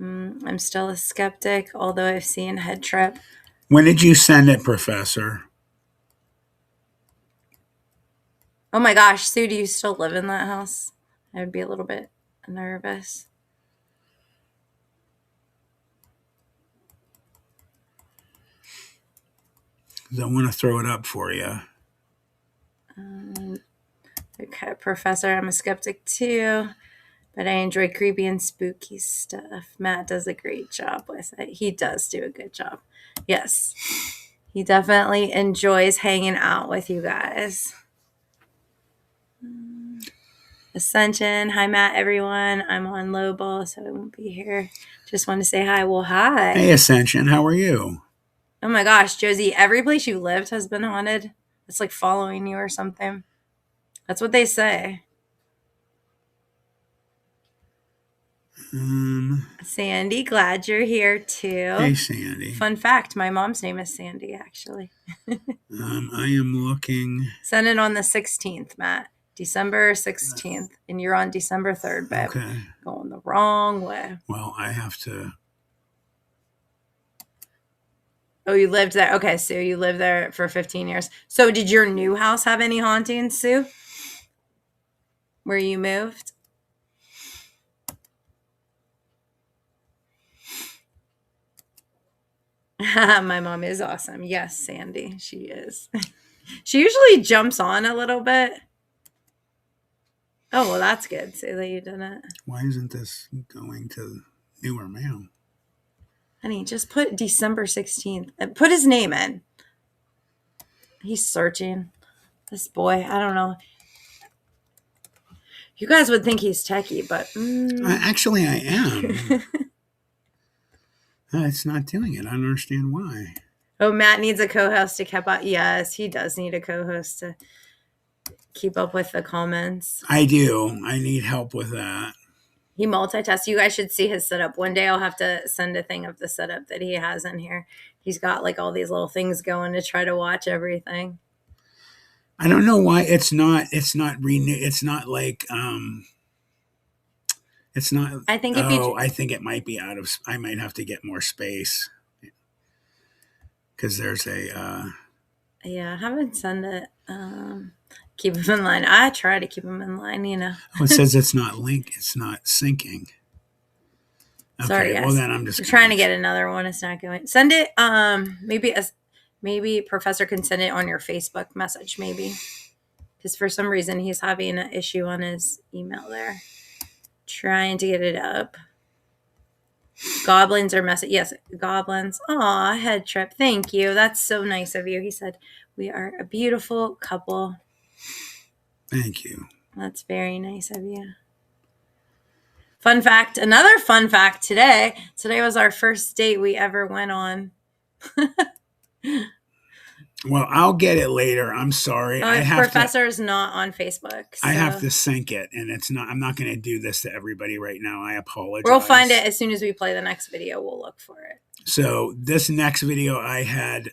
I'm still a skeptic, although I've seen Head Trip. When did you send it, Professor? Oh my gosh, Sue, do you still live in that house? I would be a little bit nervous. I want to throw it up for you. Okay, Professor, I'm a skeptic too. but I enjoy creepy and spooky stuff. Matt does a great job with it. He does do a good job. Yes. He definitely enjoys hanging out with you guys. Ascension. Hi, Matt, everyone. I'm on low ball, so I won't be here. Just want to say hi. Well, hi. Hey, Ascension. How are you? Oh my gosh, Josie, every place you lived has been haunted. It's like following you or something. That's what they say. Sandy, glad you're here too. Hey, Sandy. Fun fact, my mom's name is Sandy, actually. I am looking. Send it on the 16th, Matt. December 16th. And you're on December 3rd, babe. Okay. Going the wrong way. Well, I have to. Oh, you lived there. Okay, Sue, you lived there for 15 years. So did your new house have any hauntings, Sue? Where you moved? My mom is awesome. Yes, Sandy, she is. She usually jumps on a little bit. Oh, well, that's good. Say that you didn't. Why isn't this going to newer mail? Honey, just put December 16th. Put his name in. He's searching. This boy, I don't know. You guys would think he's techie, but... Actually, I am. It's not doing it. I don't understand why. Oh, Matt needs a co-host to keep up. Yes, he does need a co-host to keep up with the comments. I do. I need help with that. He multitasks. You guys should see his setup. One day I'll have to send a thing of the setup that he has in here. He's got like all these little things going to try to watch everything. I don't know why it's not renew. It's not like it's not. I think I think it might be out of. I might have to get more space because there's a. Yeah, have him send it. Keep him in line. I try to keep him in line. You know. It says it's not It's not syncing. Okay, Sorry, guys. Well then I'm just trying to get another one. It's not going. Send it. Maybe Professor can send it on your Facebook message. Maybe because for some reason he's having an issue on his email there. Trying to get it up. Goblins are messy. Yes, goblins. Aw, head trip. Thank you. That's so nice of you. He said, we are a beautiful couple. Thank you. That's very nice of you. Fun fact. Another fun fact today. Today was our first date we ever went on. Well, I'll get it later. I'm sorry. Professor's not on Facebook. So. I have to sync it, and it's not. I'm not going to do this to everybody right now. I apologize. We'll find it as soon as we play the next video. We'll look for it. So this next video I had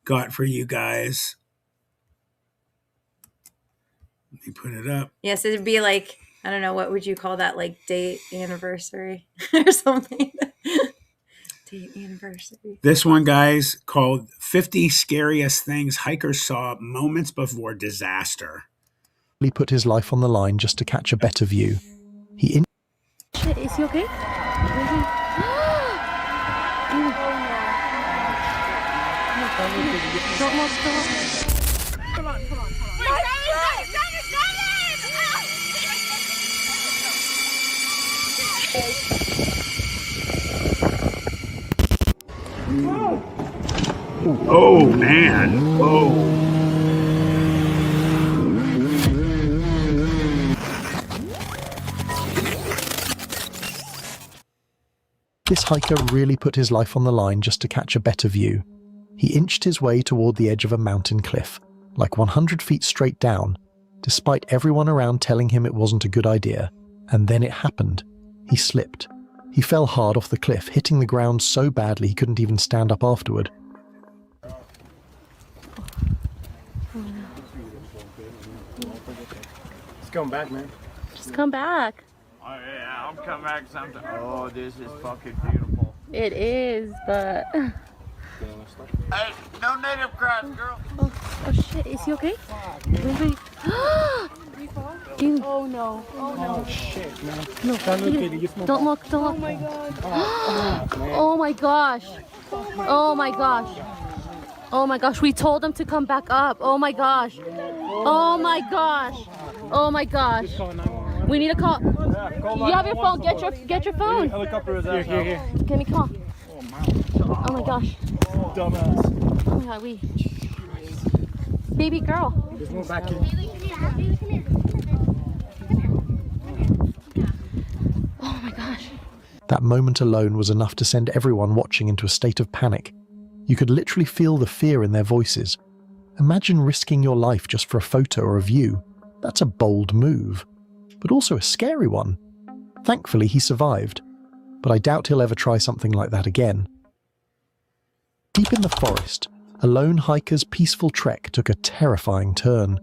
got for you guys. Let me put it up. Yes, it'd be like, I don't know, what would you call that? Like date anniversary or something. Date anniversary. This one, guys, called 50 Scariest Things Hikers Saw Moments Before Disaster. He put his life on the line just to catch a better view. Shit, is he okay? Come on. Oh, man. Oh. This hiker really put his life on the line just to catch a better view. He inched his way toward the edge of a mountain cliff, like 100 feet straight down, despite everyone around telling him it wasn't a good idea. And then it happened. He slipped. He fell hard off the cliff, hitting the ground so badly he couldn't even stand up afterward. Just come back, man. Just come back. Oh, yeah, I'll come back sometime. Oh, this is fucking beautiful. It is, but... Hey, no native cries, girl. Oh shit, is he okay? Wait. Dude. Oh no. Oh, shit, man. No, don't look. Oh my god. Oh my gosh. Oh my gosh. Oh my gosh, we told him to come back up. Oh my gosh. Oh my gosh. Oh my gosh. We need a call. You have your phone. Get your phone. Helicopter is out. Here. Give me a call. Oh my gosh. Dumbass. Oh my god, baby girl. Just move back in. Oh my gosh. That moment alone was enough to send everyone watching into a state of panic. You could literally feel the fear in their voices. Imagine risking your life just for a photo or a view. That's a bold move, but also a scary one. Thankfully, he survived, but I doubt he'll ever try something like that again. Deep in the forest, a lone hiker's peaceful trek took a terrifying turn.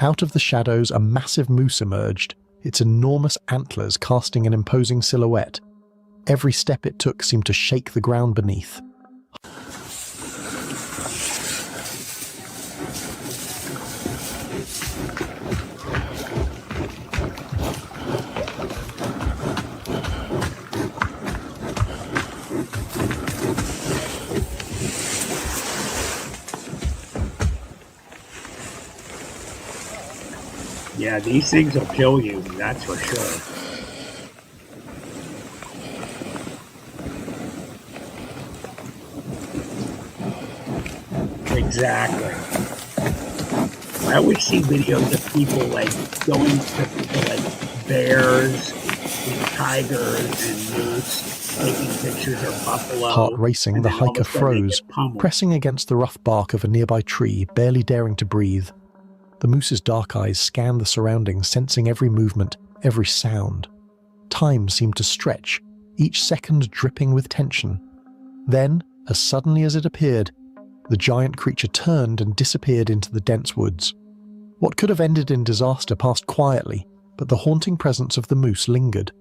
Out of the shadows, a massive moose emerged, its enormous antlers casting an imposing silhouette. Every step it took seemed to shake the ground beneath. Yeah, these things will kill you, that's for sure. Exactly. I always see videos of people like going to like bears and tigers and moose, taking pictures of buffalo. Heart racing, the hiker froze, pressing against the rough bark of a nearby tree, barely daring to breathe. The moose's dark eyes scanned the surroundings, sensing every movement, every sound. Time seemed to stretch, each second dripping with tension. Then, as suddenly as it appeared, the giant creature turned and disappeared into the dense woods. What could have ended in disaster passed quietly, but the haunting presence of the moose lingered,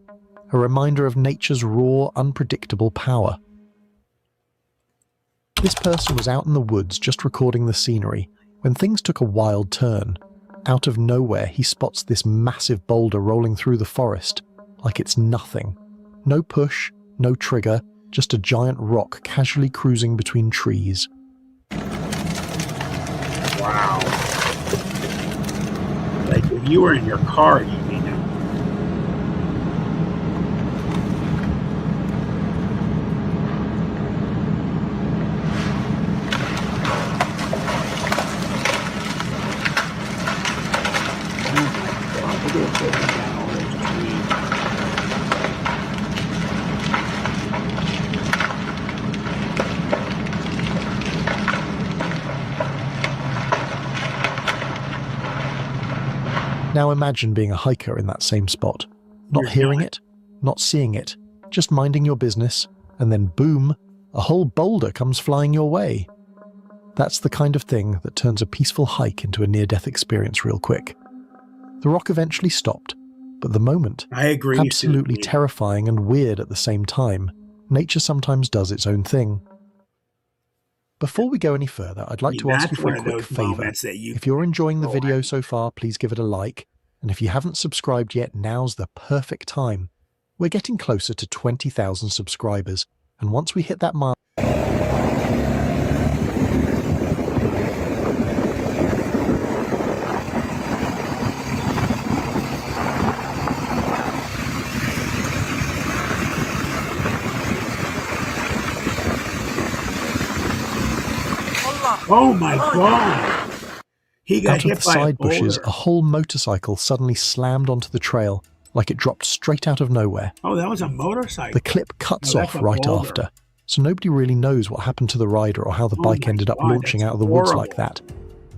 a reminder of nature's raw, unpredictable power. This person was out in the woods just recording the scenery, when things took a wild turn. Out of nowhere, he spots this massive boulder rolling through the forest, like it's nothing. No push, no trigger, just a giant rock casually cruising between trees. Wow. Like if you were in your car, you'd be down. Now imagine being a hiker in that same spot. Not hearing it, not seeing it, just minding your business, and then boom, a whole boulder comes flying your way. That's the kind of thing that turns a peaceful hike into a near-death experience real quick. The rock eventually stopped, but the moment, I agree, absolutely Susie. terrifying and weird at the same time. Nature sometimes does its own thing. Before we go any further, I'd like to ask you for a quick favor. If you're enjoying the video so far, please give it a like. And if you haven't subscribed yet, now's the perfect time. We're getting closer to 20,000 subscribers. And once we hit that mark, oh my God! He got out of hit the by side a boulder. bushes, a whole motorcycle suddenly slammed onto the trail, like it dropped straight out of nowhere. Oh, that was a motorcycle. The clip cuts No, off that's a right boulder. after, so nobody really knows what happened to the rider or how the bike my ended up God, launching that's out of the woods horrible. like that.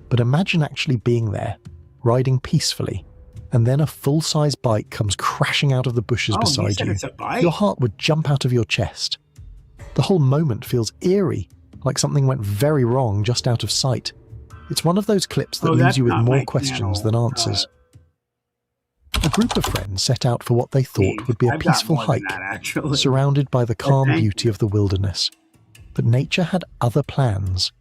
But imagine actually being there, riding peacefully, and then a full-size bike comes crashing out of the bushes Oh, you beside said you. it's a bike? Your heart would jump out of your chest. The whole moment feels eerie, like something went very wrong just out of sight. It's one of those clips that Oh, leaves that's you with not more my questions channel. than answers. A group of friends set out for what they thought would be a I've got peaceful more than hike, that, actually. surrounded by the calm thank beauty of the wilderness. But nature had other plans.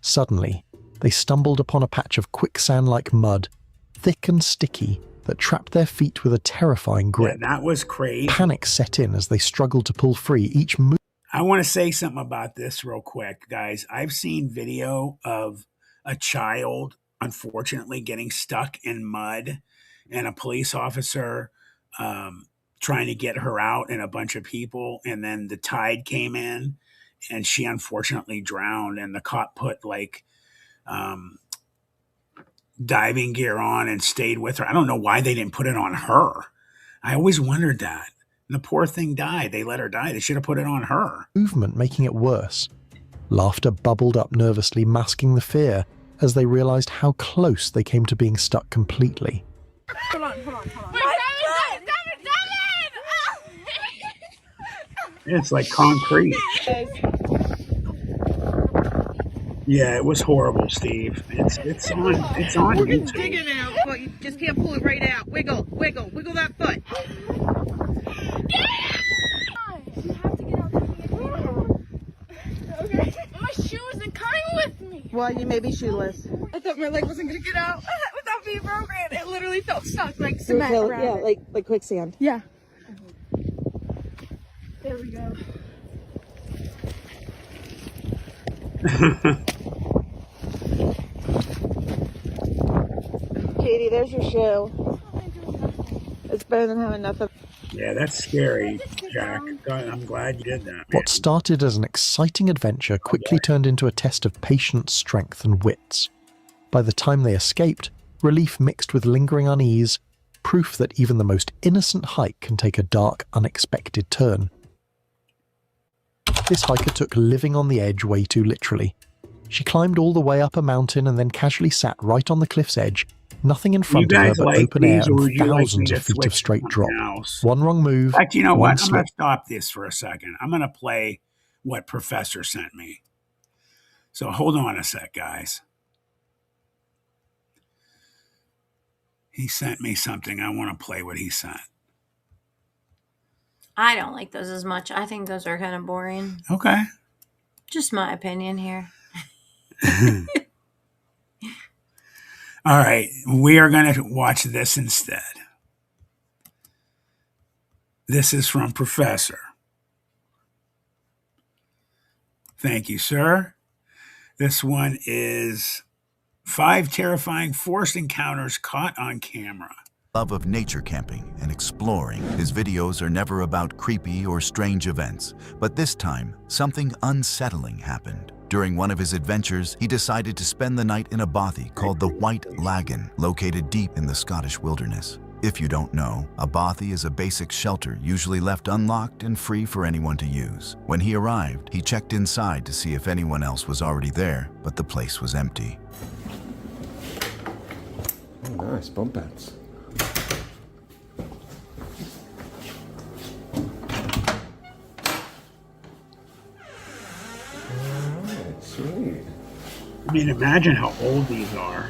Suddenly, they stumbled upon a patch of quicksand-like mud, thick and sticky, that trapped their feet with a terrifying grip. Yeah, that was crazy. Panic set in as they struggled to pull free. Each move I want to say something about this real quick, guys. I've seen video of a child, unfortunately, getting stuck in mud, and a police officer trying to get her out and a bunch of people. And then the tide came in and she unfortunately drowned. And the cop put like diving gear on and stayed with her. I don't know why they didn't put it on her. I always wondered that. And the poor thing died. They let her die. They should have put it on her. Movement making it worse. Laughter bubbled up nervously, masking the fear as they realized how close they came to being stuck completely. Hold on. It's like concrete. Yeah, it was horrible, Steve. It's on We're just YouTube. digging out, but you just can't pull it right out. Wiggle that foot. Okay. My shoe isn't coming with me. Well, you may be shoeless. I thought my leg wasn't gonna get out without being broken. It literally felt stuck like cement. Yeah, like quicksand. Yeah. There we go. Katie, there's your shoe. It's better than having nothing. Yeah, that's scary, Jack. I'm glad you did that. What started as an exciting adventure quickly turned into a test of patience, strength, and wits. By the time they escaped, relief mixed with lingering unease, proof that even the most innocent hike can take a dark, unexpected turn. This hiker took living on the edge way too literally. She climbed all the way up a mountain and then casually sat right on the cliff's edge, nothing in front of her but open air and thousands of feet of straight drop. One wrong move, In fact, you know one what? I'm going slip. to stop this for a second. I'm going to play what Professor sent me. So hold on a sec, guys. He sent me something. I want to play what he sent. I don't like those as much. I think those are kind of boring. Okay. Just my opinion here. All right. We are going to watch this instead. This is from Professor. Thank you, sir. This one is 5 terrifying forced encounters caught on camera. Love of nature camping and exploring. His videos are never about creepy or strange events, but this time, something unsettling happened. During one of his adventures, he decided to spend the night in a bothy called the White Lagan, located deep in the Scottish wilderness. If you don't know, a bothy is a basic shelter usually left unlocked and free for anyone to use. When he arrived, he checked inside to see if anyone else was already there, but the place was empty. Oh, nice, bunk beds. Sweet. I mean, imagine how old these are.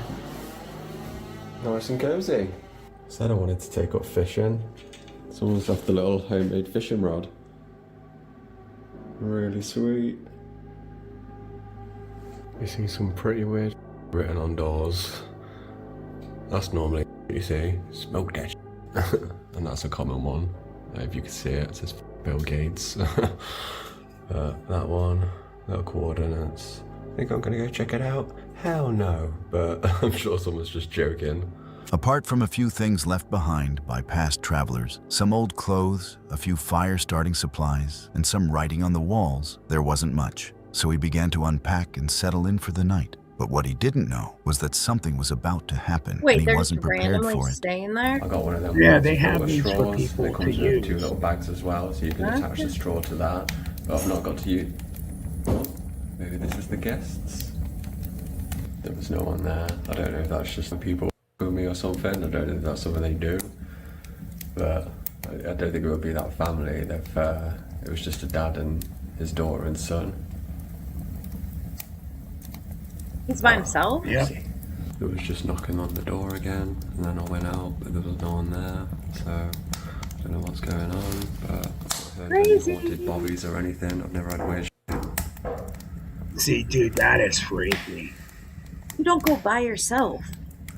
Nice and cozy. Said I wanted to take up fishing. Someone's left the little homemade fishing rod. Really sweet. You see some pretty weird written on doors. That's normally what you see. Smoke that and that's a common one. If you can see it, it says Bill Gates. That one, little coordinates. Think I'm gonna go check it out? Hell no, but I'm sure someone's just joking. Apart from a few things left behind by past travelers, some old clothes, a few fire-starting supplies, and some writing on the walls, there wasn't much. So he began to unpack and settle in for the night. But what he didn't know was that something was about to happen, Wait, and he they're wasn't just prepared randomly for it. staying there? I got one of them. Yeah, ones they with have all the these for straws. people They come to with use. 2 little bags as well, so you can attach the straw to that. But I've not got to use. Oh, maybe this is the guests. There was no one there. I don't know if that's just the people with me or something. I don't know if that's something they do. But I don't think it would be that family. It was just a dad and his daughter and son. He's by himself? Yeah. It was just knocking on the door again, and then I went out, but there was no one there. So I don't know what's going on. But I've heard any haunted bobbies or anything. I've never had weird shit. See, dude, that is freaky. You don't go by yourself.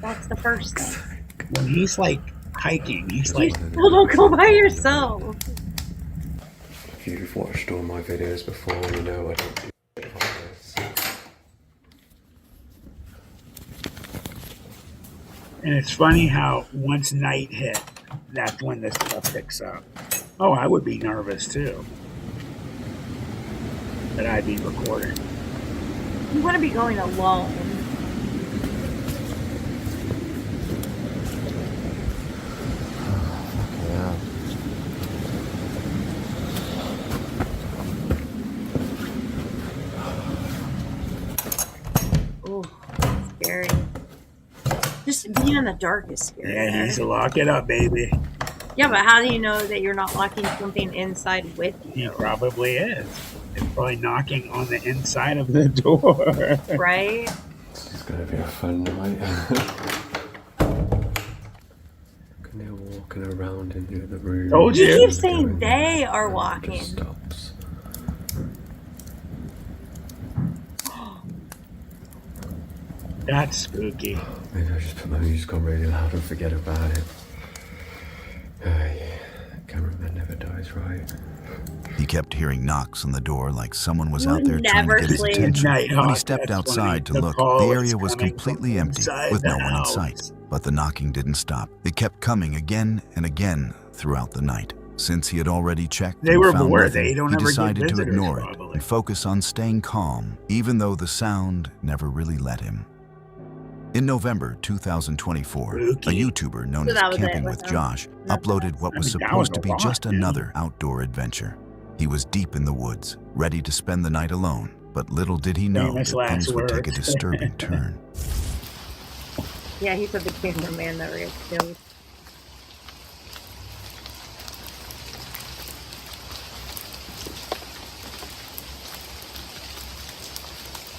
That's the first thing. When he's like hiking, he's like, Well, don't go by yourself. If you've watched all my videos before, you know I don't do shit like this. and it's funny how once night hit, that's when this stuff picks up. Oh, I would be nervous too. That I'd be recording. You want to be going alone. Yeah. Oh, scary. Just being in the dark is scary. Yeah, he needs to lock it up, baby. Yeah, but how do you know that you're not locking something inside with you? He probably is. It's probably knocking on the inside of the door. Right? It's gonna be a fun night. They're walking around into the room. Told You you. keep saying they are walking. Stops. That's spooky. Maybe I just put my music on really loud and forget about it. Cameraman never dies, right? He kept hearing knocks on the door like someone was out there trying to never get his sleep. attention. Nighthawk, When he stepped that's outside to funny. look, The call the is area was coming completely from empty, inside with the no one in house. sight. But the knocking didn't stop. It kept coming again and again throughout the night. Since he had already checked They and were found bored. nothing, They don't he ever get decided to visitors, ignore it probably. and focus on staying calm, even though the sound never really let him. In November 2024, a YouTuber known So as that was it Camping with with him? Josh uploaded what was I think that supposed was to a be lot, just man. another outdoor adventure. He was deep in the woods, ready to spend the night alone, but little did he know Famous that last things would take a words. disturbing turn. Yeah, he said the cameraman never gets killed.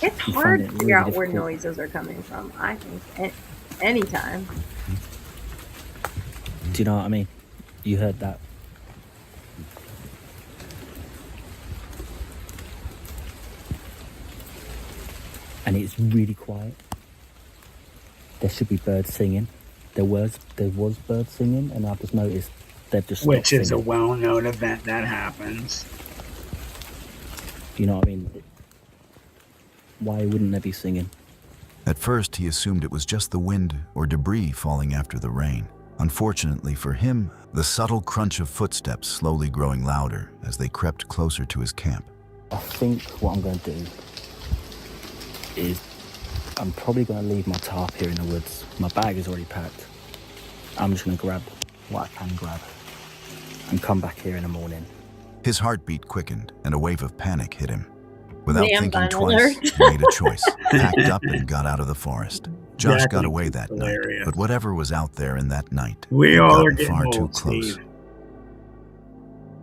It's hard to figure out where noises are coming from, I think. Anytime. Do you know what I mean? You heard that. And it's really quiet. There should be birds singing. There was birds singing, and I've just noticed they've just stopped Which is a singing. well-known event that happens. Do you know what I mean? Why wouldn't they be singing? At first, he assumed it was just the wind or debris falling after the rain. Unfortunately for him, the subtle crunch of footsteps slowly growing louder as they crept closer to his camp. I think what I'm going to do is I'm probably going to leave my tarp here in the woods. My bag is already packed. I'm just going to grab what I can grab and come back here in the morning. His heartbeat quickened and a wave of panic hit him. Without Damn, thinking Vinyl twice, Alert. he made a choice, packed up and got out of the forest. Josh Exactly. got away that Hilarious. night, but whatever was out there in that night, We had all gotten are getting far too old, close. Steve.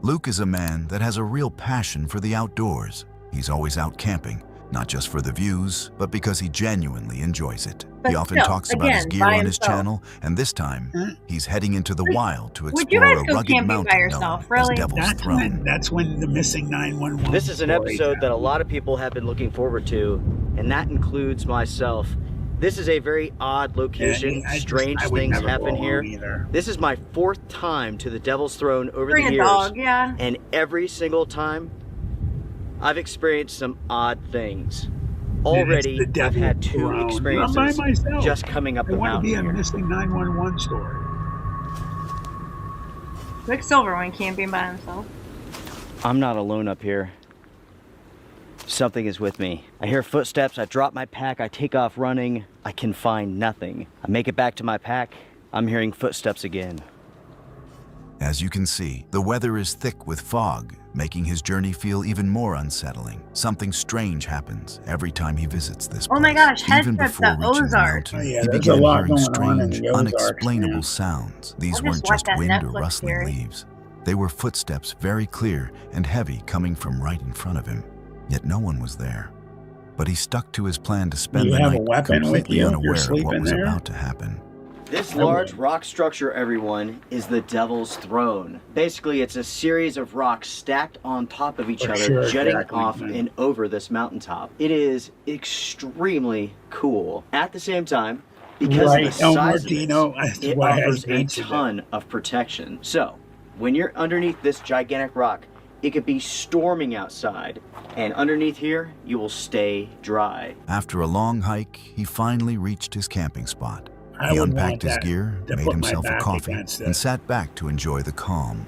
Luke is a man that has a real passion for the outdoors. He's always out camping, not just for the views, but because he genuinely enjoys it. But He often still, talks about his again, gear by on his himself. channel, and this time, he's heading into the wild to Would you explore guys a go rugged camping by mountain yourself, known really? as Devil's Throne. That's when the missing 911. This is an story episode that a lot of people have been looking forward to, and that includes myself. This is a very odd location. Yeah, Strange I would things never happen go here. alone either. This is my 4th time to the Devil's Throne over Bring the a years. dog, yeah. And every single time, I've experienced some odd things. Already, the I've Devil's had 2 Throne. I'm experiences by myself. just coming up I the want to mountain be a here. missing 911 story. Quicksilver went camping by himself. I'm not alone up here. Something is with me. I hear footsteps, I drop my pack, I take off running. I can find nothing. I make it back to my pack. I'm hearing footsteps again. As you can see, the weather is thick with fog, making his journey feel even more unsettling. Something strange happens every time he visits this place. Oh my gosh, Even headsets before at reaching the Ozarks. mountain, Oh, yeah, he there's began a lot hearing going on in strange, the Ozarks, unexplainable man. sounds. These I just weren't watched just that wind or Netflix rustling series. leaves. They were footsteps very clear and heavy coming from right in front of him. Yet no one was there. But he stuck to his plan to spend You the have a night weapon with completely you if you're unaware of what sleeping was there? about to happen. This large rock structure, everyone, is the Devil's Throne. Basically, it's a series of rocks stacked on top of each For other, sure, jutting exactly, off man. and over this mountaintop. It is extremely cool. At the same time, because Right, of the El size Martino, of that's it why I offers a mentioned it. ton of protection. So, when you're underneath this gigantic rock, it could be storming outside, and underneath here, you will stay dry. After a long hike, he finally reached his camping spot. I He would unpacked want his that gear, to made put my himself a back coffee, against and it. sat back to enjoy the calm.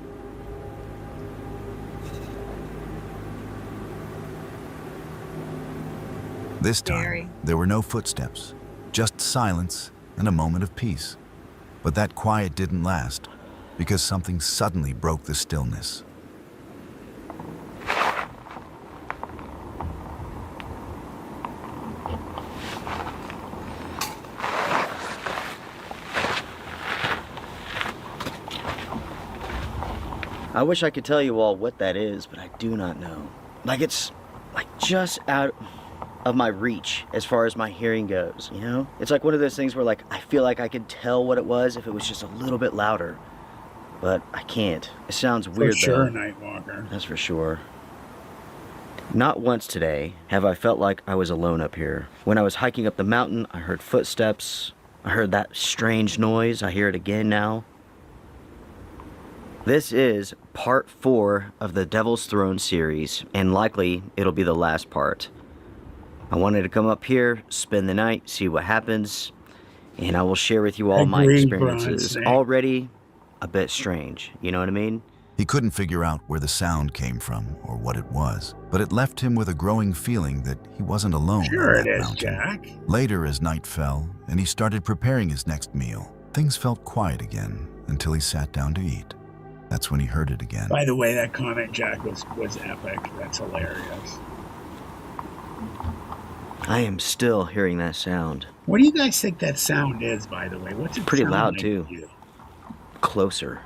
This time, there were no footsteps, just silence and a moment of peace. But that quiet didn't last, because something suddenly broke the stillness. I wish I could tell you all what that is, but I do not know. Like it's like just out of my reach as far as my hearing goes, you know? It's like one of those things where like I feel like I could tell what it was if it was just a little bit louder, but I can't. It sounds weird For sure, though. Nightwalker. That's for sure. Not once today have I felt like I was alone up here. When I was hiking up the mountain, I heard footsteps. I heard that strange noise. I hear it again now. This is part 4 of the Devil's Throne series, and likely it'll be the last part. I wanted to come up here, spend the night, see what happens, and I will share with you all my Agreed, experiences. Bronze. Already a bit strange, you know what I mean? He couldn't figure out where the sound came from or what it was, but it left him with a growing feeling that he wasn't alone Sure on that it is, mountain. Jack. Later, as night fell and he started preparing his next meal, things felt quiet again until he sat down to eat. That's when he heard it again. By the way, that comment, Jack, was epic. That's hilarious. I am still hearing that sound. What do you guys think that sound is, by the way? What's it Pretty sound loud like too. to you? Closer.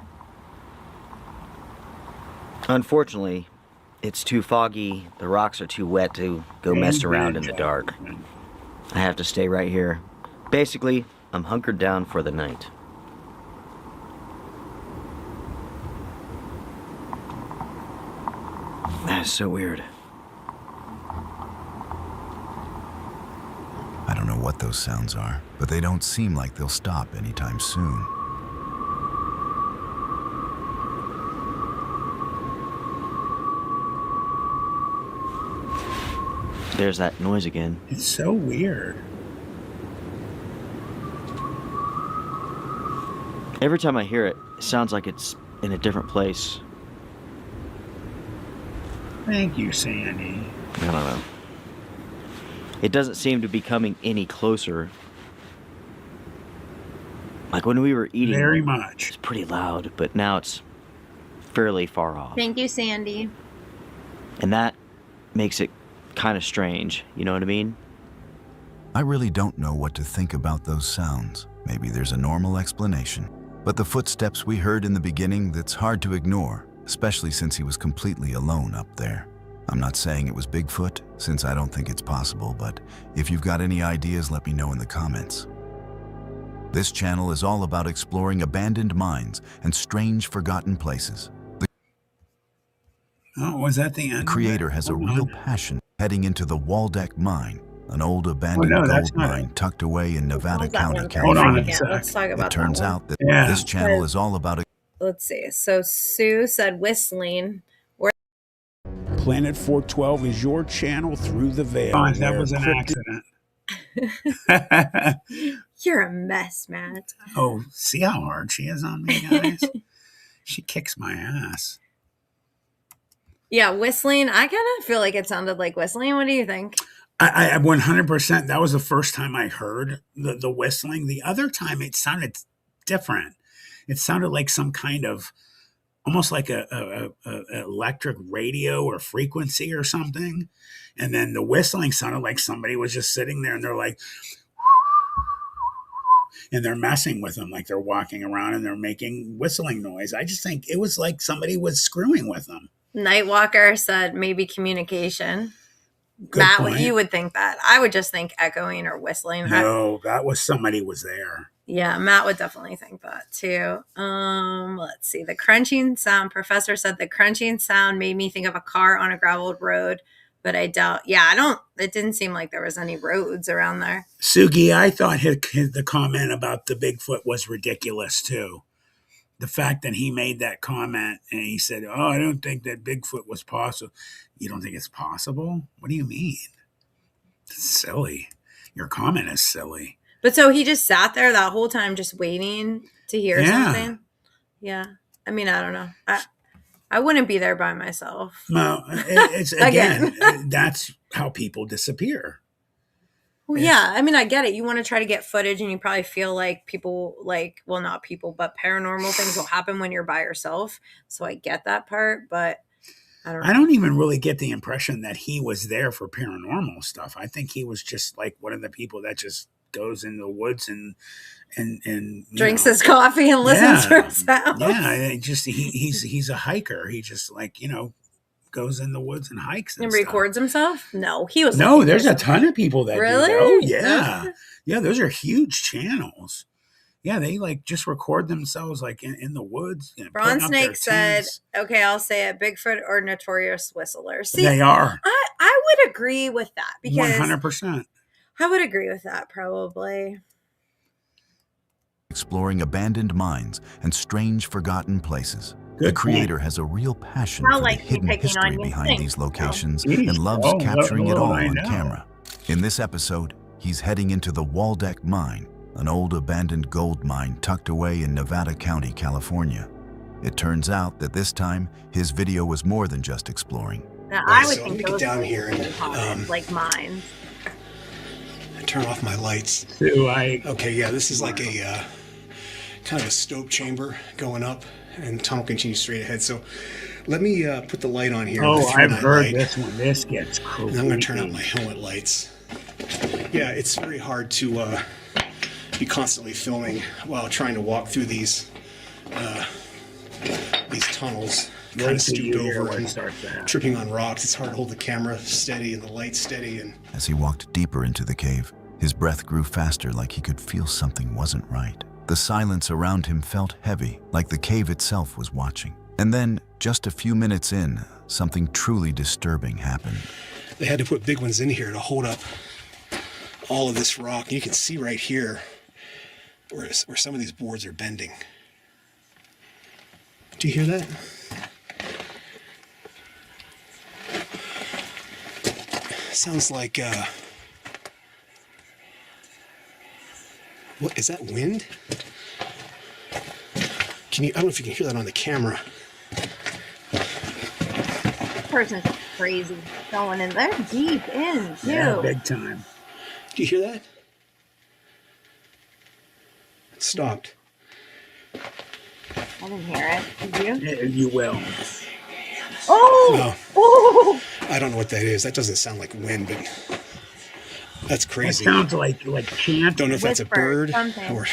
Unfortunately, it's too foggy, the rocks are too wet to go mess around in the dark. I have to stay right here. Basically, I'm hunkered down for the night. That is so weird. I don't know what those sounds are, but they don't seem like they'll stop anytime soon. There's that noise again. It's so weird. Every time I hear it, it sounds like it's in a different place. Thank you, Sandy. I don't know. It doesn't seem to be coming any closer. Like when we were eating, Very much. it's pretty loud, but now it's fairly far off. Thank you, Sandy. And that makes it kind of strange, you know what I mean? I really don't know what to think about those sounds. Maybe there's a normal explanation. But the footsteps we heard in the beginning, that's hard to ignore, especially since he was completely alone up there. I'm not saying it was Bigfoot, since I don't think it's possible, but if you've got any ideas, let me know in the comments. This channel is all about exploring abandoned mines and strange forgotten places. Oh, was that the end? The creator has a real passion heading into the Waldeck Mine, an old abandoned gold mine tucked away in Nevada County, California. Let's talk about It turns that one. out that this channel is all about Let's see. So Sue said whistling. Planet 412 is your channel through the veil. Bronze, that where was an cryptid- accident. You're a mess, Matt. Oh, see how hard she is on me, guys? She kicks my ass. Yeah, whistling. I kind of feel like it sounded like whistling. What do you think? I 100%. That was the first time I heard the whistling. The other time it sounded different. It sounded like some kind of, almost like a electric radio or frequency or something. And then the whistling sounded like somebody was just sitting there and they're like, and they're messing with them, like they're walking around and they're making whistling noise. I just think it was like somebody was screwing with them. Nightwalker said maybe communication. Good Matt, point. you would think that. I would just think echoing or whistling. No, that was somebody was there. Yeah, Matt would definitely think that too. Let's see. The crunching sound. Professor said the crunching sound made me think of a car on a graveled road, but I doubt. Yeah, I don't. It didn't seem like there was any roads around there. Sugi, I thought the comment about the Bigfoot was ridiculous too. The fact that he made that comment and he said, "Oh, I don't think that Bigfoot was possible." You don't think it's possible? What do you mean? It's silly. Your comment is silly. But so he just sat there that whole time just waiting to hear Yeah. something? Yeah. I mean, I don't know. I wouldn't be there by myself. No, it's again, that's how people disappear. Well, yeah. I mean, I get it. You want to try to get footage and you probably feel like people well, not people, but paranormal things will happen when you're by yourself. So I get that part, but I don't know. I don't even really get the impression that he was there for paranormal stuff. I think he was just like one of the people that just goes in the woods and drinks his coffee and listens to his sounds. Yeah, he's a hiker. He just goes in the woods and hikes and records himself. No, he was. No, there's a ton of people that really. Do that. Oh yeah, yeah. Those are huge channels. Yeah, they just record themselves in the woods. Braun Snake said, "Okay, I'll say it: Bigfoot or notorious whistler." See, they are. I would agree with that because 100%. I would agree with that probably. Exploring abandoned mines and strange forgotten places. Good the creator has a real passion for the hidden history behind these locations and loves capturing it all on camera. In this episode, he's heading into the Waldeck Mine, an old abandoned gold mine tucked away in Nevada County, California. It turns out that this time, his video was more than just exploring. Now, I would so think let me get down here and like mines. Turn off my lights. Okay, yeah, this is like a kind of a stope chamber going up, and the tunnel continues straight ahead. So let me put the light on here. Oh, I've heard this one. This gets cool. And I'm going to turn up my helmet lights. Yeah, it's very hard to be constantly filming while trying to walk through these tunnels, kind of stooped over and tripping on rocks. It's hard to hold the camera steady and the light steady. And as he walked deeper into the cave, his breath grew faster, like he could feel something wasn't right. The silence around him felt heavy, like the cave itself was watching. And then, just a few minutes in, something truly disturbing happened. They had to put big ones in here to hold up all of this rock. And you can see right here where some of these boards are bending. Do you hear that? Sounds like, what, is that wind? I don't know if you can hear that on the camera. This person's crazy going in. They're deep in, too. Yeah, big time. Do you hear that? It stopped. I didn't hear it. Did you? Yeah, you will. Oh! No. Oh! I don't know what that is. That doesn't sound like wind, but that's crazy. That sounds like chant. Don't know if that's a bird something. or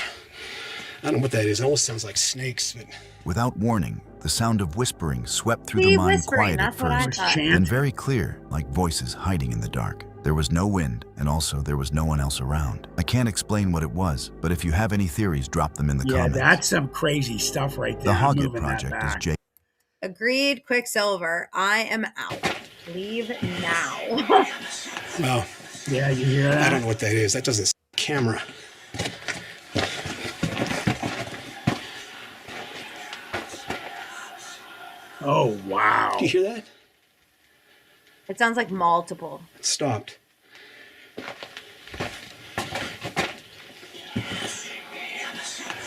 I don't know what that is. It almost sounds like snakes. But without warning, the sound of whispering swept through the mine, quiet at first, then very clear, like voices hiding in the dark. There was no wind, and also there was no one else around. I can't explain what it was, but if you have any theories, drop them in the comments. Yeah, that's some crazy stuff right there. The Hoggett Project is Jake. Agreed, Quicksilver. I am out. Leave now. Well, yeah, you hear that? I don't know what that is. That doesn't camera. Oh, wow. Do you hear that? It sounds like multiple. It stopped.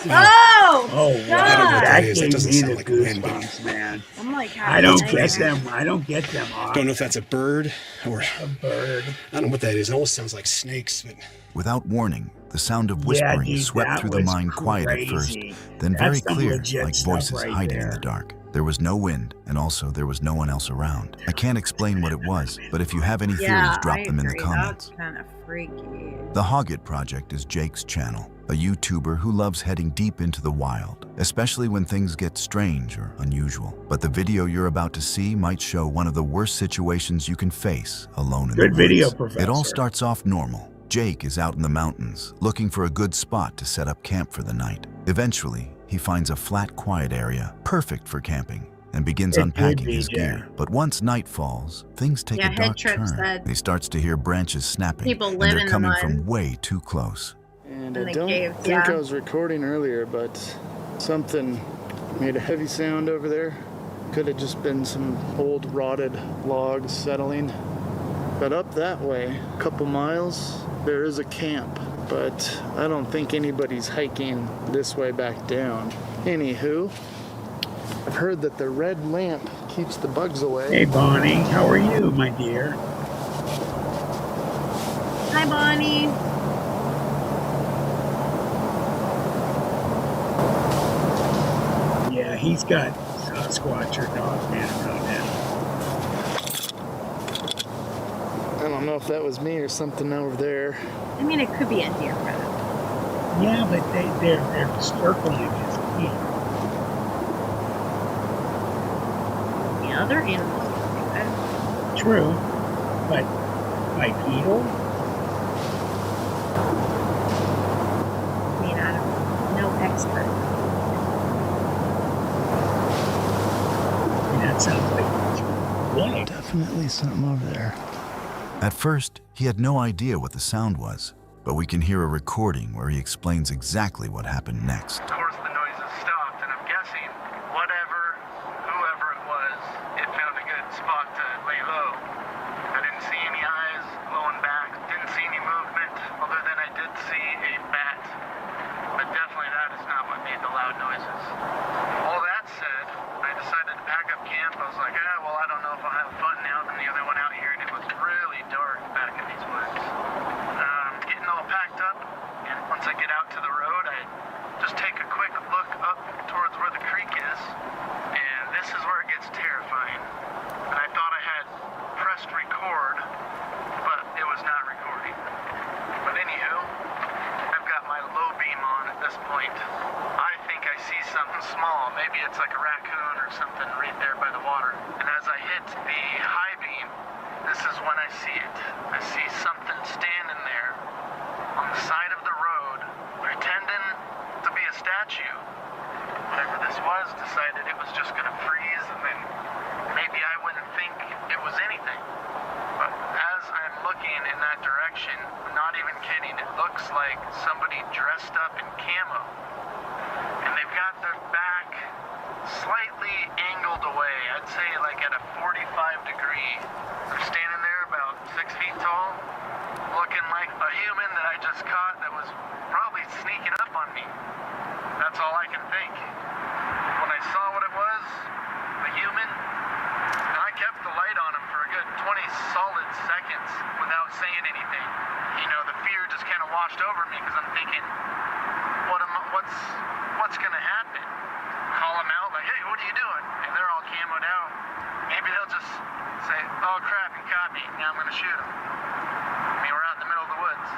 Oh! Oh, wow. I don't know what that is. That That doesn't sound like wind. man. I'm like, I don't get them. I don't get them. Don't know if that's a bird or a bird. I don't know what that is. It almost sounds like snakes. But without warning, the sound of whispering swept through the mine, quiet at first, then very clear, like voices hiding in the dark. There was no wind, and also there was no one else around. I can't explain what it was, but if you have any theories, drop them in the comments. That's kind of freaky. The Hoggett Project is Jake's channel, a YouTuber who loves heading deep into the wild, especially when things get strange or unusual. But the video you're about to see might show one of the worst situations you can face alone in the woods. Good video, Professor. It all starts off normal. Jake is out in the mountains, looking for a good spot to set up camp for the night. Eventually, he finds a flat, quiet area, perfect for camping, and begins unpacking his gear. But once night falls, things take a dark turn. He starts to hear branches snapping, and they're coming from way too close. And I don't think I was recording earlier, but something made a heavy sound over there. Could have just been some old rotted logs settling. But up that way, a couple miles, there is a camp. But I don't think anybody's hiking this way back down. Anywho, I've heard that the red lamp keeps the bugs away. Hey, Bonnie. How are you, my dear? Hi, Bonnie. Yeah, he's got Sasquatch or Dogman around him. I don't know if that was me or something over there. I mean, it could be a deer rat. Yeah, but they're circling his feet. The other animals don't do that. True, but bipedal? I mean, I don't know. No expert. That sounds like really definitely something over there. At first, he had no idea what the sound was, but we can hear a recording where he explains exactly what happened next. Of course, the noises stopped, and I'm guessing whoever it was, it found a good spot to lay low. I didn't see any eyes blowing back, didn't see any movement, other than I did see a bat. But definitely that is not what made the loud noises. All that said, I decided to pack up camp. I was like, well, I don't know if I'll have fun now. Then the other one out here, and it was really dark back in these woods. Getting all packed up, and once I get out to the road, I just take a quick look up towards where the creek is, and this is where it gets terrifying. And I thought I had pressed record, but it was not recording. But anywho, I've got my low beam on at this point. I think I see something small. Maybe it's like a raccoon or something right there by the water. And as I hit the high beam, this is when I see it. I see something standing there on the side of the road, pretending to be a statue. Whatever this was, decided it was just going to freeze, and then maybe I wouldn't think it was anything. But as I'm looking in that direction, I'm not even kidding, it looks like somebody dressed up in camo. And they've got their back slightly angled away. I'd say like at a 45 degree. They're standing there about 6 feet tall, looking like a human that I just caught that was probably sneaking up on me. That's all I can think. When I saw what it was, the human, and I kept the light on him for a good 20 solid seconds without saying anything. You know, the fear just kind of washed over me because I'm thinking, what's going to happen? Call them out like, hey, what are you doing? And they're all camoed out. Maybe they'll just say, oh crap, he caught me. Now I'm going to shoot him. I mean, we're out in the middle of the woods.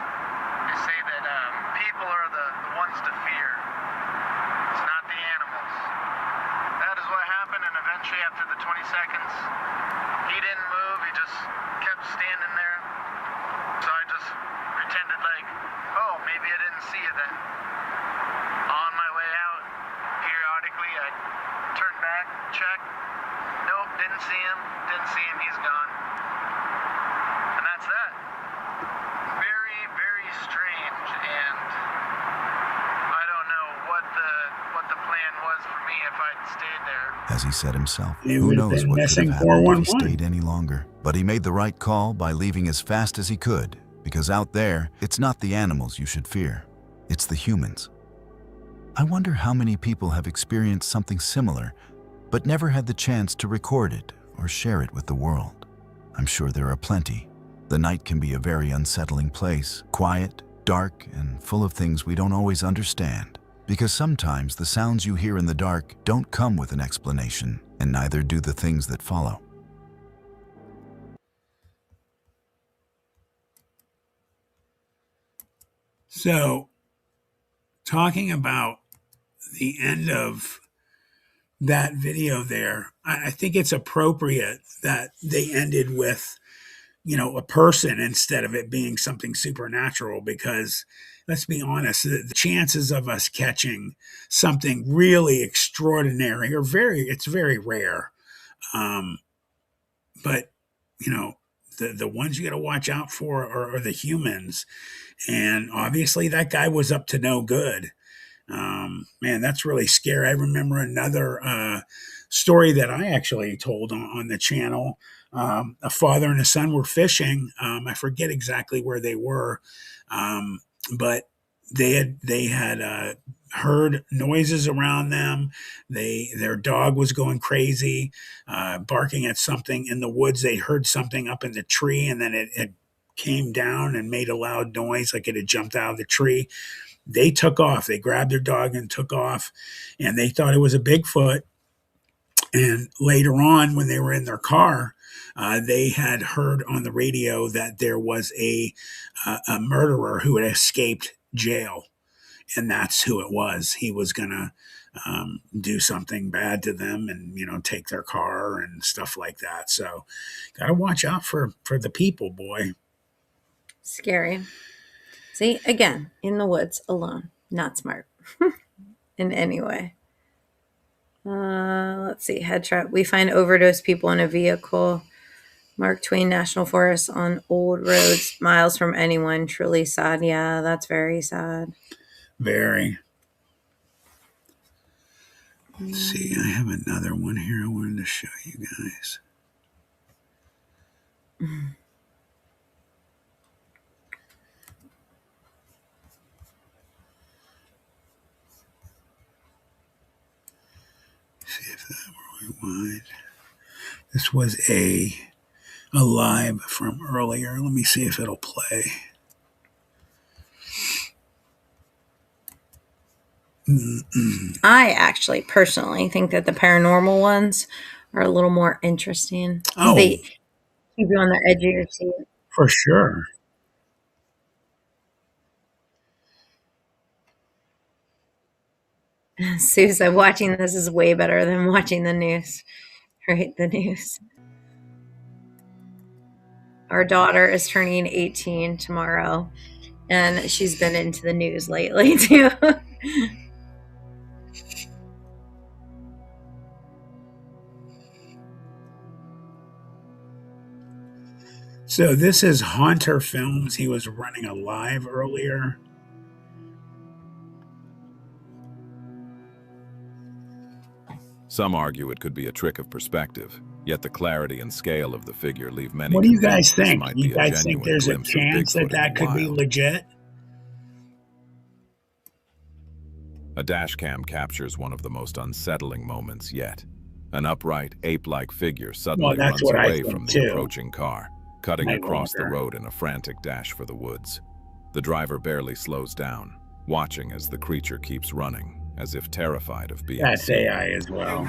They say that people are the ones to fear. It's not the animals. That is what happened, and eventually after the 20 seconds, he didn't move. He just kept standing there. So I just pretended like, oh, maybe I didn't see you then. On my way out, periodically, I turned back, checked. Nope, didn't see him. Didn't see him. He's gone. And that's that. Very, very strange, and I don't know what the plan was for me if I'd stayed there. As he said himself, It who would have knows been what could missing have happened if he 411. stayed any longer. But he made the right call by leaving as fast as he could, because out there, it's not the animals you should fear. It's the humans. I wonder how many people have experienced something similar, but never had the chance to record it or share it with the world. I'm sure there are plenty. The night can be a very unsettling place, quiet, dark, and full of things we don't always understand. Because sometimes the sounds you hear in the dark don't come with an explanation, and neither do the things that follow. So, talking about the end of that video there, I think it's appropriate that they ended with, a person instead of it being something supernatural, because let's be honest, the chances of us catching something really extraordinary it's very rare. But, the ones you got to watch out for are the humans. And obviously that guy was up to no good. Man, that's really scary. I remember another story that I actually told on the channel. a father and a son were fishing. I forget exactly where they were, but they had heard noises around them. Their dog was going crazy, barking at something in the woods. They heard something up in the tree, and then it came down and made a loud noise like it had jumped out of the tree. They took off. They grabbed their dog and took off, and they thought it was a Bigfoot. And later on, when they were in their car, they had heard on the radio that there was a murderer who had escaped jail, and that's who it was. He was gonna do something bad to them, and take their car and stuff like that. So, gotta watch out for the people, boy. Scary. See, again, in the woods alone, not smart in any way. Let's see. Headshot. We find overdose people in a vehicle. Mark Twain National Forest on old roads, miles from anyone. Truly sad. Yeah, that's very sad. Very. Let's see. I have another one here I wanted to show you guys. See if that will rewind. This was a live from earlier. Let me see if it'll play. I actually personally think that the paranormal ones are a little more interesting. Oh. They keep you on the edge of your seat. For sure. Sue said watching this is way better than watching the news. Right, the news. Our daughter is turning 18 tomorrow, and she's been into the news lately too. So this is Haunter Films. He was running a live earlier. Some argue it could be a trick of perspective, yet the clarity and scale of the figure leave many. What do you guys convinced this think? might You be a guys think genuine there's a glimpse of chance Bigfoot that in the could be wild? legit? A dash cam captures one of the most unsettling moments yet. An upright, ape-like figure suddenly that's runs what I away think, from the too. approaching car, cutting I across the wonder. road in a frantic dash for the woods. The driver barely slows down, watching as the creature keeps running, as if terrified of being That's seen. AI as well.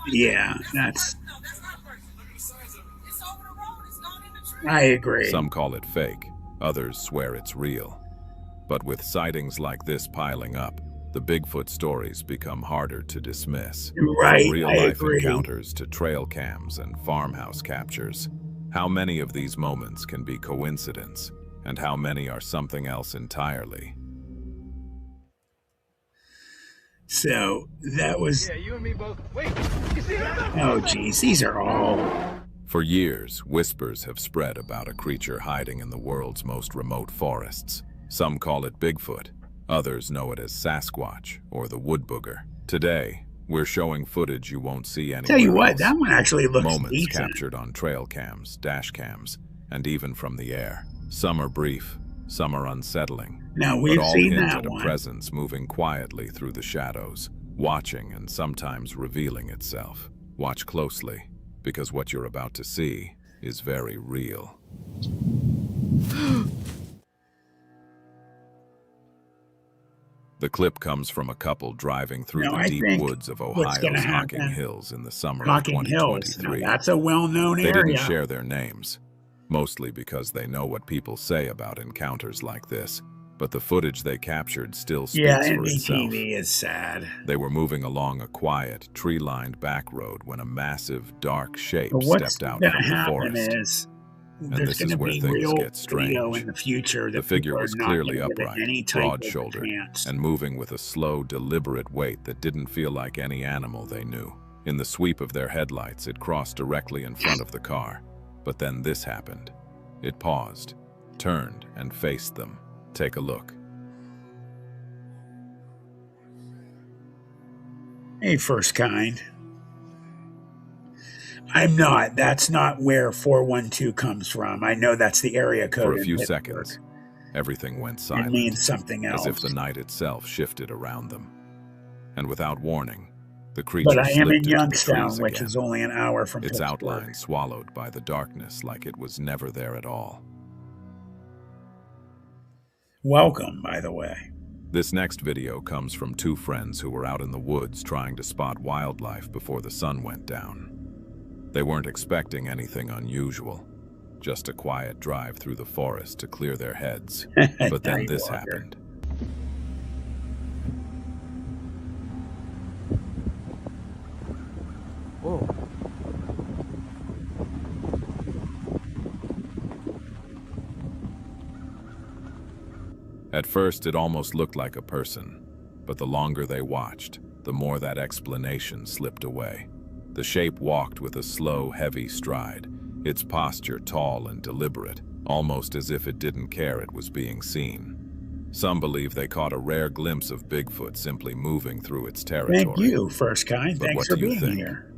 Yeah, that's. I agree. Some call it fake, others swear it's real. But with sightings like this piling up, the Bigfoot stories become harder to dismiss. Right, From I real-life agree. encounters to trail cams and farmhouse captures. How many of these moments can be coincidence, and how many are something else entirely? So that was. Yeah, you and me both. Wait, you see that? Oh, geez, these are all. For years, whispers have spread about a creature hiding in the world's most remote forests. Some call it Bigfoot, others know it as Sasquatch or the Wood Booger. Today, we're showing footage you won't see anywhere Tell you what, else. that one actually looks Moments decent. captured on trail cams, dash cams, and even from the air. Some are brief, some are unsettling. Now, we've but all seen hint that at a one. presence moving quietly through the shadows, watching and sometimes revealing itself. Watch closely, because what you're about to see is very real. The clip comes from a couple driving through No, the I deep think woods of what's gonna Ohio's Hocking happen- Hills in the summer Hocking of Hills. Now, 2023. that's a well-known They area. didn't share their names, mostly because they know what people say about encounters like this, but the footage they captured still speaks Yeah, for itself. NBTV is sad. They were moving along a quiet, tree-lined back road when a massive, dark shape But what's stepped out going from to the happen forest. is And there's this going is to where be things real get video strange. in the future that The figure people are was not clearly gonna give it upright, any type of a broad-shouldered, chance. and moving with a slow, deliberate weight that didn't feel like any animal they knew. In the sweep of their headlights, it crossed directly in front of the car. But then this happened. It paused, turned, and faced them. Take a look. Hey, First Kind. I'm not. That's not where 412 comes from. I know that's the area code. For a in few Pittsburgh. seconds, everything went silent. It means something else. As if the night itself shifted around them. And without warning, the creature But I am slipped in into the Youngstown, trees which again, is only an hour from its Pittsburgh. outline swallowed by the darkness like it was never there at all. Welcome, by the way. This next video comes from two friends who were out in the woods trying to spot wildlife before the sun went down. They weren't expecting anything unusual, just a quiet drive through the forest to clear their heads. But then this happened. Whoa. At first, it almost looked like a person, but the longer they watched, the more that explanation slipped away. The shape walked with a slow, heavy stride, its posture tall and deliberate, almost as if it didn't care it was being seen. Some believe they caught a rare glimpse of Bigfoot simply moving through its territory. Thank you, First Kind. But Thanks what for do you being think? here.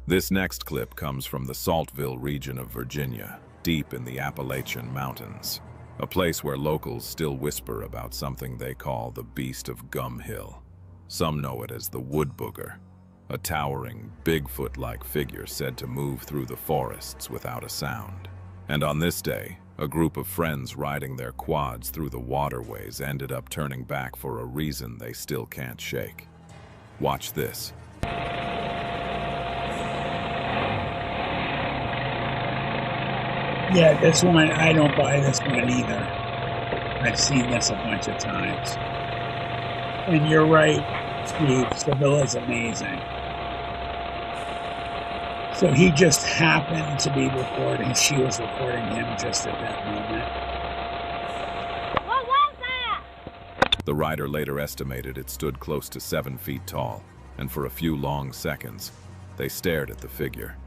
This next clip comes from the Saltville region of Virginia, deep in the Appalachian Mountains, a place where locals still whisper about something they call the Beast of Gum Hill. Some know it as the Wood Booger, a towering, Bigfoot-like figure said to move through the forests without a sound. And on this day, a group of friends riding their quads through the waterways ended up turning back for a reason they still can't shake. Watch this. Yeah, this one, I don't buy this one either. I've seen this a bunch of times. And you're right, Steve, Sibylla's amazing. So he just happened to be recording. She was recording him just at that moment. What was that? The rider later estimated it stood close to 7 feet tall, and for a few long seconds, they stared at the figure,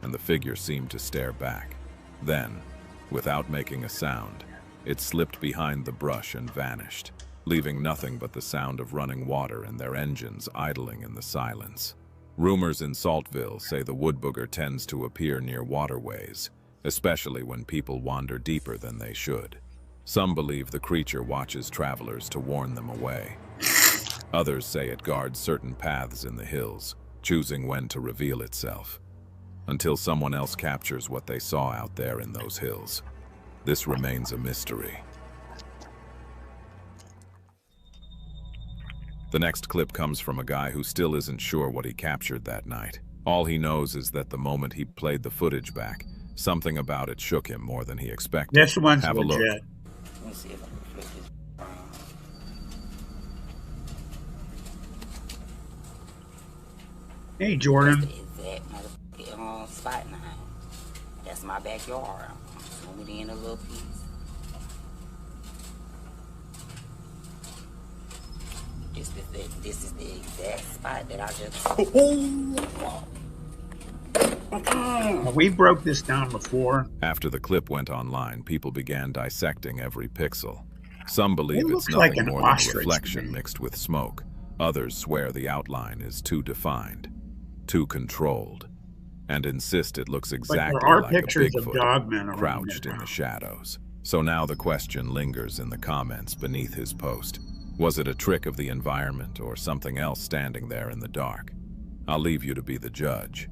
and the figure seemed to stare back. Then, without making a sound, it slipped behind the brush and vanished, leaving nothing but the sound of running water and their engines idling in the silence. Rumors in Saltville say the Wood Booger tends to appear near waterways, especially when people wander deeper than they should. Some believe the creature watches travelers to warn them away. Others say it guards certain paths in the hills, choosing when to reveal itself, until someone else captures what they saw out there in those hills. This remains a mystery. The next clip comes from a guy who still isn't sure what he captured that night. All he knows is that the moment he played the footage back, something about it shook him more than he expected. This one's Have a look. legit. Let me see if I can flip this. Hey, Jordan. That motherfucking spot now. That's my backyard. I'm zooming in a little piece. This is the exact spot that I just. We broke this down before. After the clip went online, people began dissecting every pixel. Some believe It it's looks like nothing an more than a ostrich to reflection me. mixed with smoke. Others swear the outline is too defined, too controlled, and insist it looks exactly there are like a pictures of Bigfoot dogmen around crouched it. in the shadows. So now the question lingers in the comments beneath his post. Was it a trick of the environment or something else standing there in the dark? I'll leave you to be the judge.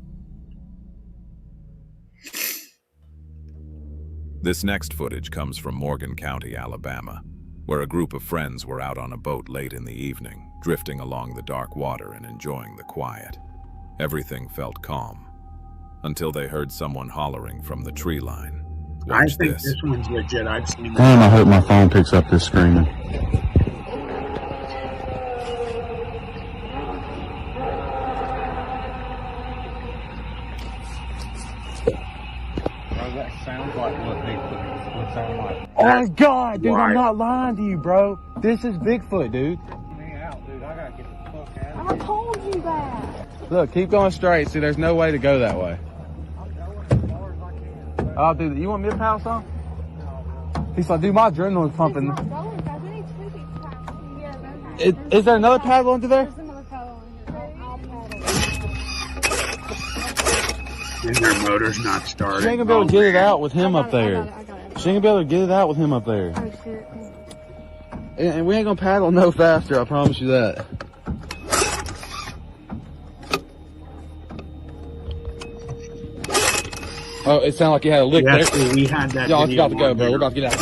This next footage comes from Morgan County, Alabama, where a group of friends were out on a boat late in the evening, drifting along the dark water and enjoying the quiet. Everything felt calm, until they heard someone hollering from the tree line. I Watch think this. this one's legit. I've seen Damn, I this. hope my phone picks up this screaming. Bro, that sounds like what Bigfoot would sound like. Oh my god, dude, I'm not lying to you, bro. This is Bigfoot, dude. Me out, dude. I gotta get the fuck out. I told you that. Look, keep going straight. See, there's no way to go that way. I'm going as far as Oh, dude, you want me to paddle some? He's like, dude, my adrenaline's pumping. Is there another paddle under there? And their motor's not starting. She ain't gonna be able to get it out with him up there. She ain't gonna be able to get it out with him up there. And we ain't gonna paddle no faster, I promise you that. Oh, it sounded like you had a lick Yes, there. we had that. Y'all, it's video about to go, on bro. here. We're about to get out.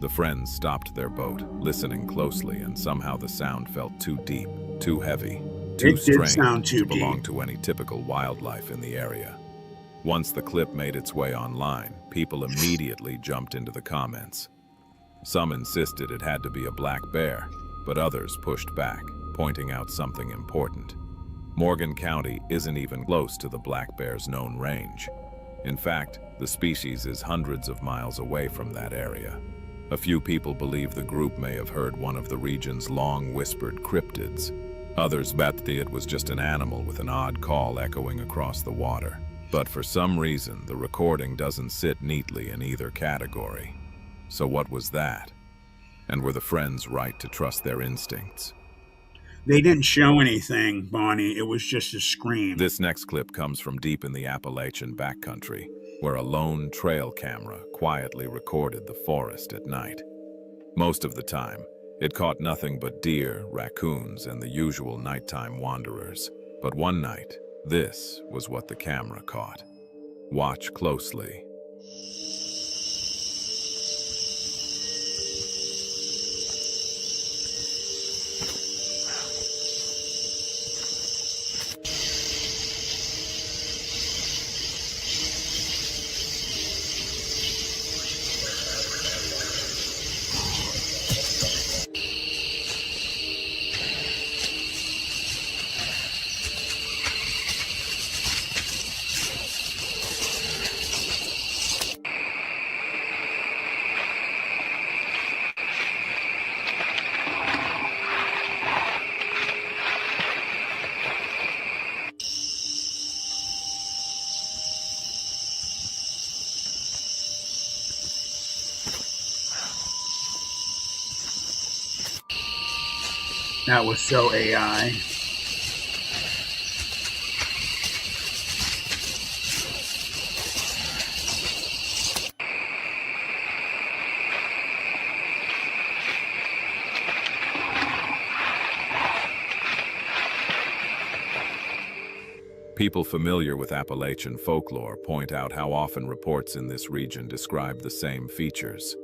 The friends stopped their boat, listening closely, and somehow the sound felt too deep, too heavy, too It did strange sound too to belong deep. to any typical wildlife in the area. Once the clip made its way online, people immediately jumped into the comments. Some insisted it had to be a black bear, but others pushed back, pointing out something important. Morgan County isn't even close to the black bear's known range. In fact, the species is hundreds of miles away from that area. A few people believe the group may have heard one of the region's long whispered cryptids. Others bet it was just an animal with an odd call echoing across the water. But for some reason, the recording doesn't sit neatly in either category. So what was that? And were the friends right to trust their instincts? They didn't show anything, Bonnie. It was just a scream. This next clip comes from deep in the Appalachian backcountry, where a lone trail camera quietly recorded the forest at night. Most of the time, it caught nothing but deer, raccoons, and the usual nighttime wanderers. But one night, this was what the camera caught. Watch closely. That was so AI. People familiar with Appalachian folklore point out how often reports in this region describe the same features.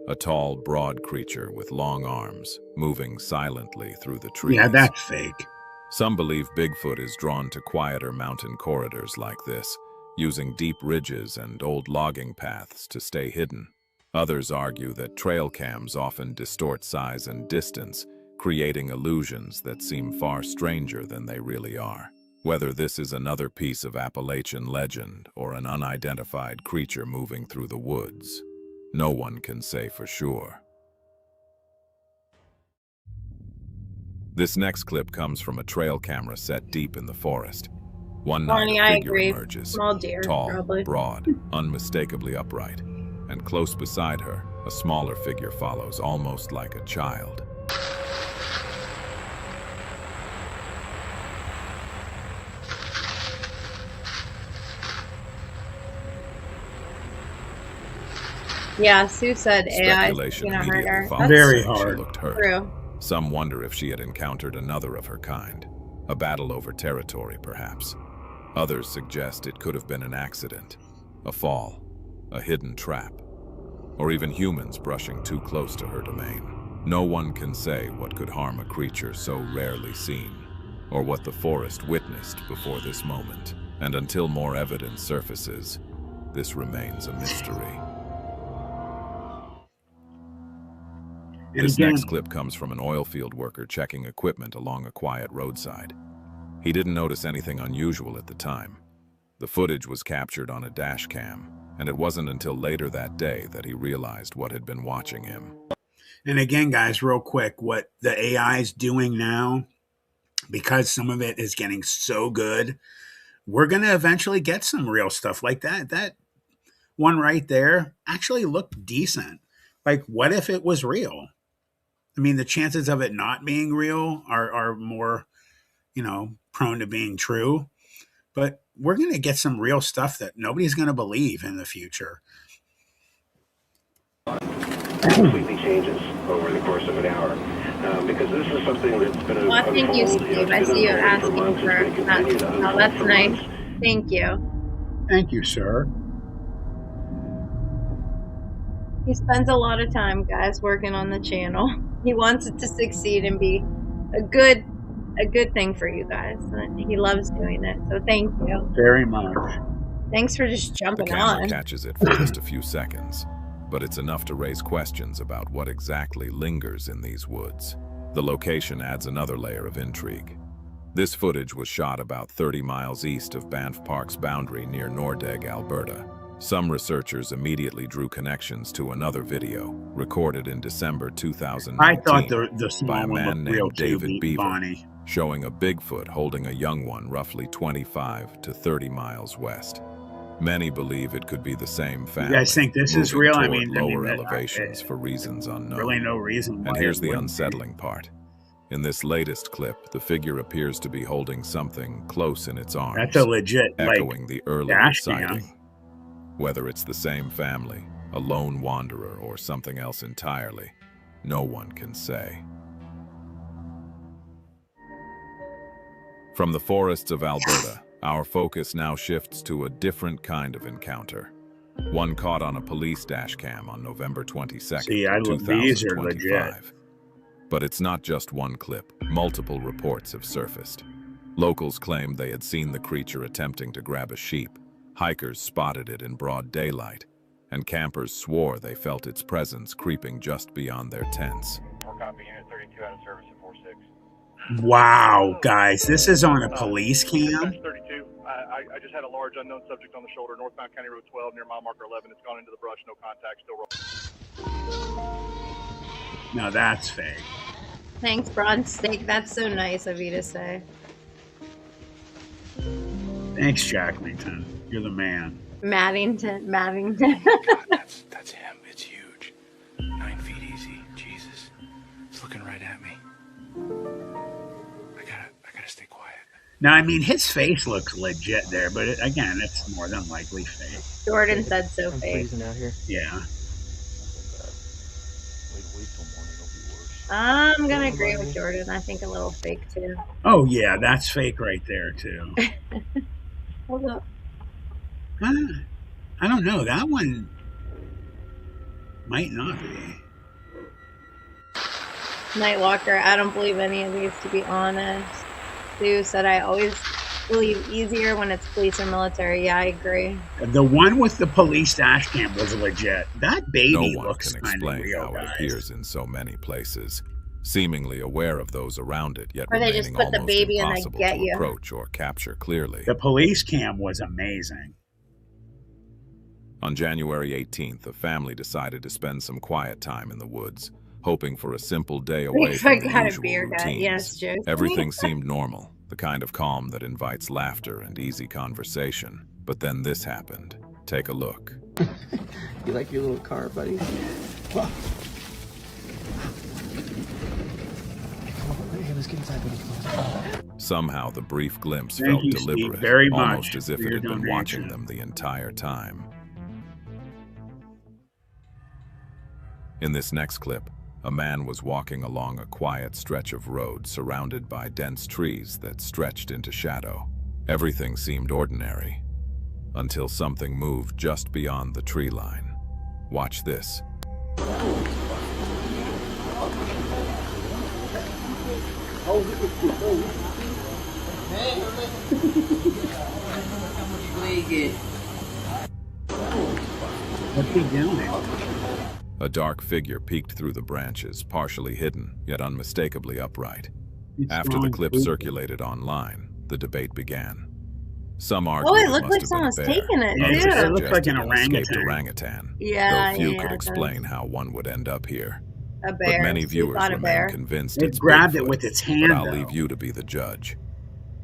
A tall, broad creature with long arms, moving silently through the trees. Yeah, that's fake. Some believe Bigfoot is drawn to quieter mountain corridors like this, using deep ridges and old logging paths to stay hidden. Others argue that trail cams often distort size and distance, creating illusions that seem far stranger than they really are. Whether this is another piece of Appalachian legend or an unidentified creature moving through the woods, no one can say for sure. This next clip comes from a trail camera set deep in the forest. One night, Bonnie, a I figure agree. emerges, Small deer, tall, probably. broad, unmistakably upright, and close beside her, a smaller figure follows, almost like a child. Yeah, Sue said AI Speculation gonna hurt immediately her. followed. Very She hard. looked hurt. True. Some wonder if she had encountered another of her kind, a battle over territory perhaps. Others suggest it could have been an accident, a fall, a hidden trap, or even humans brushing too close to her domain. No one can say what could harm a creature so rarely seen, or what the forest witnessed before this moment. And until more evidence surfaces, this remains a mystery. This next clip comes from an oil field worker checking equipment along a quiet roadside. He didn't notice anything unusual at the time, The footage was captured on a dash cam, and it wasn't until later that day that he realized what had been watching him. And again, guys, real quick, what the AI is doing now, because some of it is getting so good, we're going to eventually get some real stuff like that. That one right there actually looked decent. Like, what if it was real? I mean, the chances of it not being real are more, prone to being true. But we're going to get some real stuff that nobody's going to believe in the future. Completely changes over the course of an hour. Because this is something that's been Well, thank you, Steve. I see you asking for that. Oh, that's nice. Thank you. Thank you, sir. He spends a lot of time, guys, working on the channel. He wants it to succeed and be a good thing for you guys. He loves doing it. So thank you. Very much. Thanks for just The jumping camera on. catches it for just a few seconds, but it's enough to raise questions about what exactly lingers in these woods. The location adds another layer of intrigue. This footage was shot about 30 miles east of Banff Park's boundary near Nordegg, Alberta. Some researchers immediately drew connections to another video, recorded in December 2019 I thought the by small a one man looked real named too, David Beaver, Bonnie. showing a Bigfoot holding a young one roughly 25 to 30 miles west. Many believe it could be the same family. You guys think this is moving real? I toward mean, lower that- elevations for reasons unknown. Really no reason why And here's it the wouldn't be. unsettling part. In this latest clip, the figure appears to be holding something close in its arms. That's a legit, echoing the earlier dash cam. sighting. Whether it's the same family, a lone wanderer, or something else entirely, no one can say. From the forests of Alberta, our focus now shifts to a different kind of encounter. One caught on a police dash cam on November 22nd, See, these are legit. 2025. But it's not just one clip. Multiple reports have surfaced. Locals claimed they had seen the creature attempting to grab a sheep. Hikers spotted it in broad daylight, and campers swore they felt its presence creeping just beyond their tents. Wow, guys, this is on a police cam. 32. I just had a large unknown subject on the shoulder, northbound County Road 12 near mile marker 11. It's gone into the brush, no contact, still rolling. No, that's fake. Thanks, Bronze Steak. That's so nice of you to say. Thanks, Jackington. You're the man. Maddington. That's him. It's huge. 9 feet easy. Jesus. It's looking right at me. I gotta stay quiet. Now, I mean, his face looks legit there, but again, it's more than likely fake. Jordan said so fake. Out here. Yeah. I'm gonna agree with Jordan. I think a little fake too. Oh, yeah, that's fake right there, too. Hold up. I don't know. That one might not be. Nightwalker, I don't believe any of these, to be honest. Sue said I always believe easier when it's police or military. Yeah, I agree. The one with the police dash cam was legit. That baby No one looks can kind of explain real, how it guys. appears in so many places, seemingly aware of those around it, yet Or they remaining just put the almost baby and they impossible get to you. approach or capture clearly. The police cam was amazing. On January 18th, a family decided to spend some quiet time in the woods, hoping for a simple day away from the forgot a usual beer gut. routines. Yes, Joe. Everything seemed normal, the kind of calm that invites laughter and easy conversation. But then this happened. Take a look. You like your little car, buddy? Let's get inside, buddy. Somehow, the brief glimpse Thank felt you, Steve, deliberate, very almost much as if for it your had been watching donation. them the entire time. In this next clip, a man was walking along a quiet stretch of road surrounded by dense trees that stretched into shadow. Everything seemed ordinary, until something moved just beyond the tree line. Watch this. What's he doing? A dark figure peeked through the branches, partially hidden, yet unmistakably upright. It's After the wrong, clip dude. circulated online, the debate began. Some argue Oh, it it looked must like have someone was been a bear. taking it, Others too. It looks like suggested an escaped orangutan. orangutan. Yeah, though few yeah, could it explain does. how one would end up here. A But bear. many You viewers thought a remain bear? convinced It it's grabbed it Bigfoot, with its but hand, I'll though. leave you to be the judge.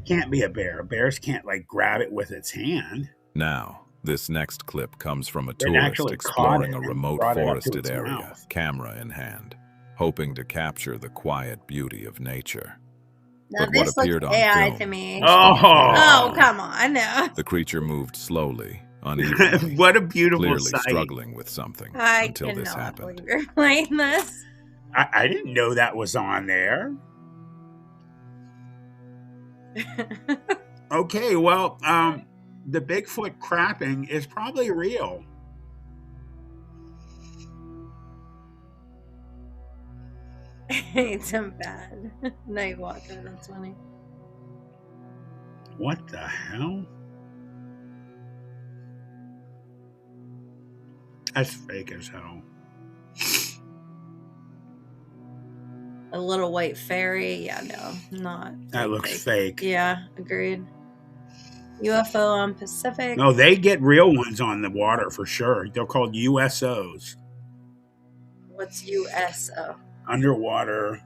Can't be a bear. Bears can't like grab it with its hand. Now, this next clip comes from a It tourist actually caught exploring it a and remote brought it up to forested its area, mouth. camera in hand, hoping to capture the quiet beauty of nature. Now But what this appeared looks on AI film to me. was far from Oh, reality. come on. No. The creature moved slowly, unevenly, What a beautiful clearly sight. struggling with something I until this cannot happened. believe you're playing this. I didn't know that was on there. Okay, well, the Bigfoot crapping is probably real. It's so bad. Night Walker, that's funny. What the hell? That's fake as hell. A little white fairy. Yeah, no, not. That looks fake. Yeah, agreed. UFO on Pacific. No, they get real ones on the water for sure. They're called USOs. What's USO? Underwater,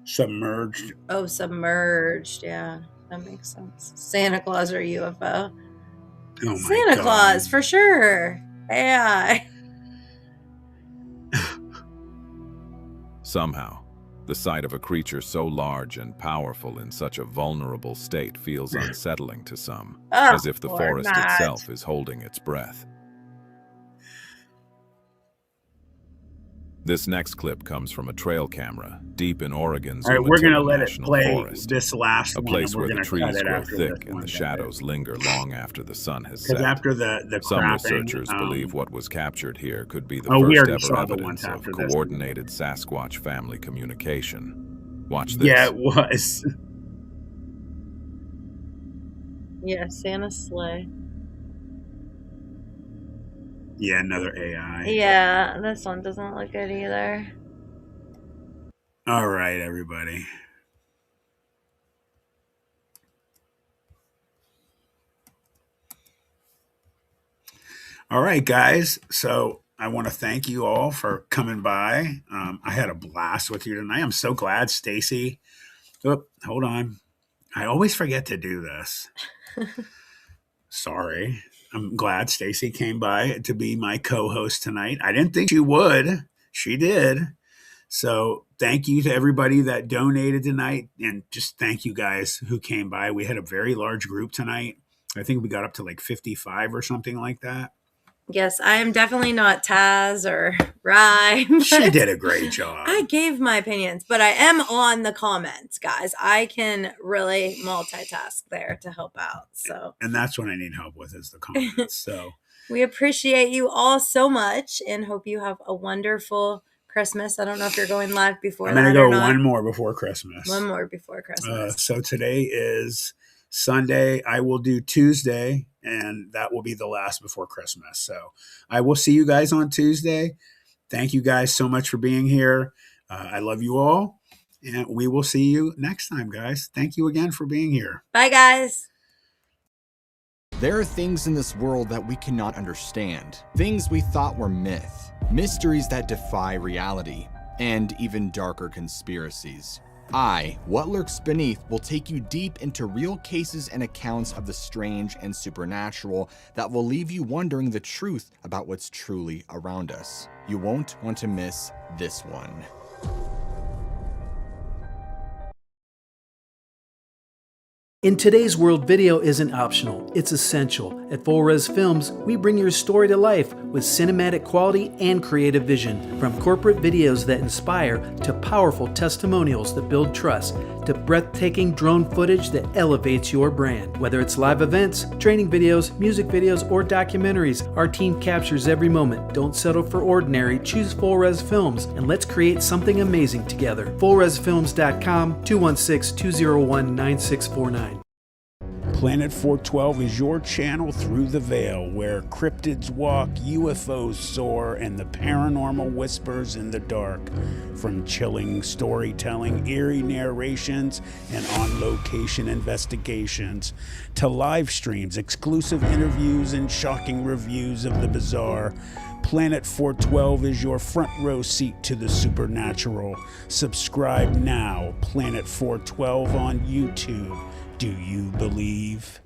submerged. Oh, submerged. Yeah, that makes sense. Santa Claus or UFO? Oh my Santa God. Claus for sure. AI. Somehow, the sight of a creature so large and powerful in such a vulnerable state feels unsettling to some, Oh, as if the poor forest Matt. itself is holding its breath. This next clip comes from a trail camera deep in Oregon's All right, we're gonna Umatilla let it National play Forest, this last a one, place and we're where the gonna cut trees it grow after thick this and one, the guys. shadows linger long after the sun has Because set. after the Some crapping, researchers believe what was captured here could be the Oh, we first already ever saw the evidence ones of after this. coordinated Sasquatch family communication. Watch this. Yeah, it was. Yeah, Santa sleigh. Yeah, another AI. Yeah, this one doesn't look good either. All right, everybody. All right, guys. So I want to thank you all for coming by. I had a blast with you tonight. I'm so glad, Stacy. Oh, hold on. I always forget to do this. Sorry. I'm glad Stacy came by to be my co-host tonight. I didn't think she would. She did. So thank you to everybody that donated tonight. And just thank you guys who came by. We had a very large group tonight. I think we got up to like 55 or something like that. Yes, I am definitely not Taz or Rye. She did a great job. I gave my opinions, but I am on the comments, guys. I can really multitask there to help out. So And that's what I need help with is the comments. So we appreciate you all so much and hope you have a wonderful Christmas. I don't know if you're going live before I'm that going to or go not. one more before Christmas. One more before Christmas. So today is Sunday. I will do Tuesday, and that will be the last before Christmas. So I will see you guys on Tuesday. Thank you guys so much for being here. I love you all, and we will see you next time, guys. Thank you again for being here. Bye, guys. There are things in this world that we cannot understand, things we thought were myth, mysteries that defy reality, and even darker conspiracies. What Lurks Beneath will take you deep into real cases and accounts of the strange and supernatural that will leave you wondering the truth about what's truly around us. You won't want to miss this one. In today's world, video isn't optional, it's essential. At Full Res Films, we bring your story to life with cinematic quality and creative vision. From corporate videos that inspire, to powerful testimonials that build trust, to breathtaking drone footage that elevates your brand. Whether it's live events, training videos, music videos, or documentaries, our team captures every moment. Don't settle for ordinary, choose Full Res Films, and let's create something amazing together. FullResFilms.com, 216-201-9649. Planet 412 is your channel through the veil, where cryptids walk, UFOs soar, and the paranormal whispers in the dark. From chilling storytelling, eerie narrations, and on-location investigations, to live streams, exclusive interviews, and shocking reviews of the bizarre, Planet 412 is your front row seat to the supernatural. Subscribe now, Planet 412 on YouTube. Do you believe?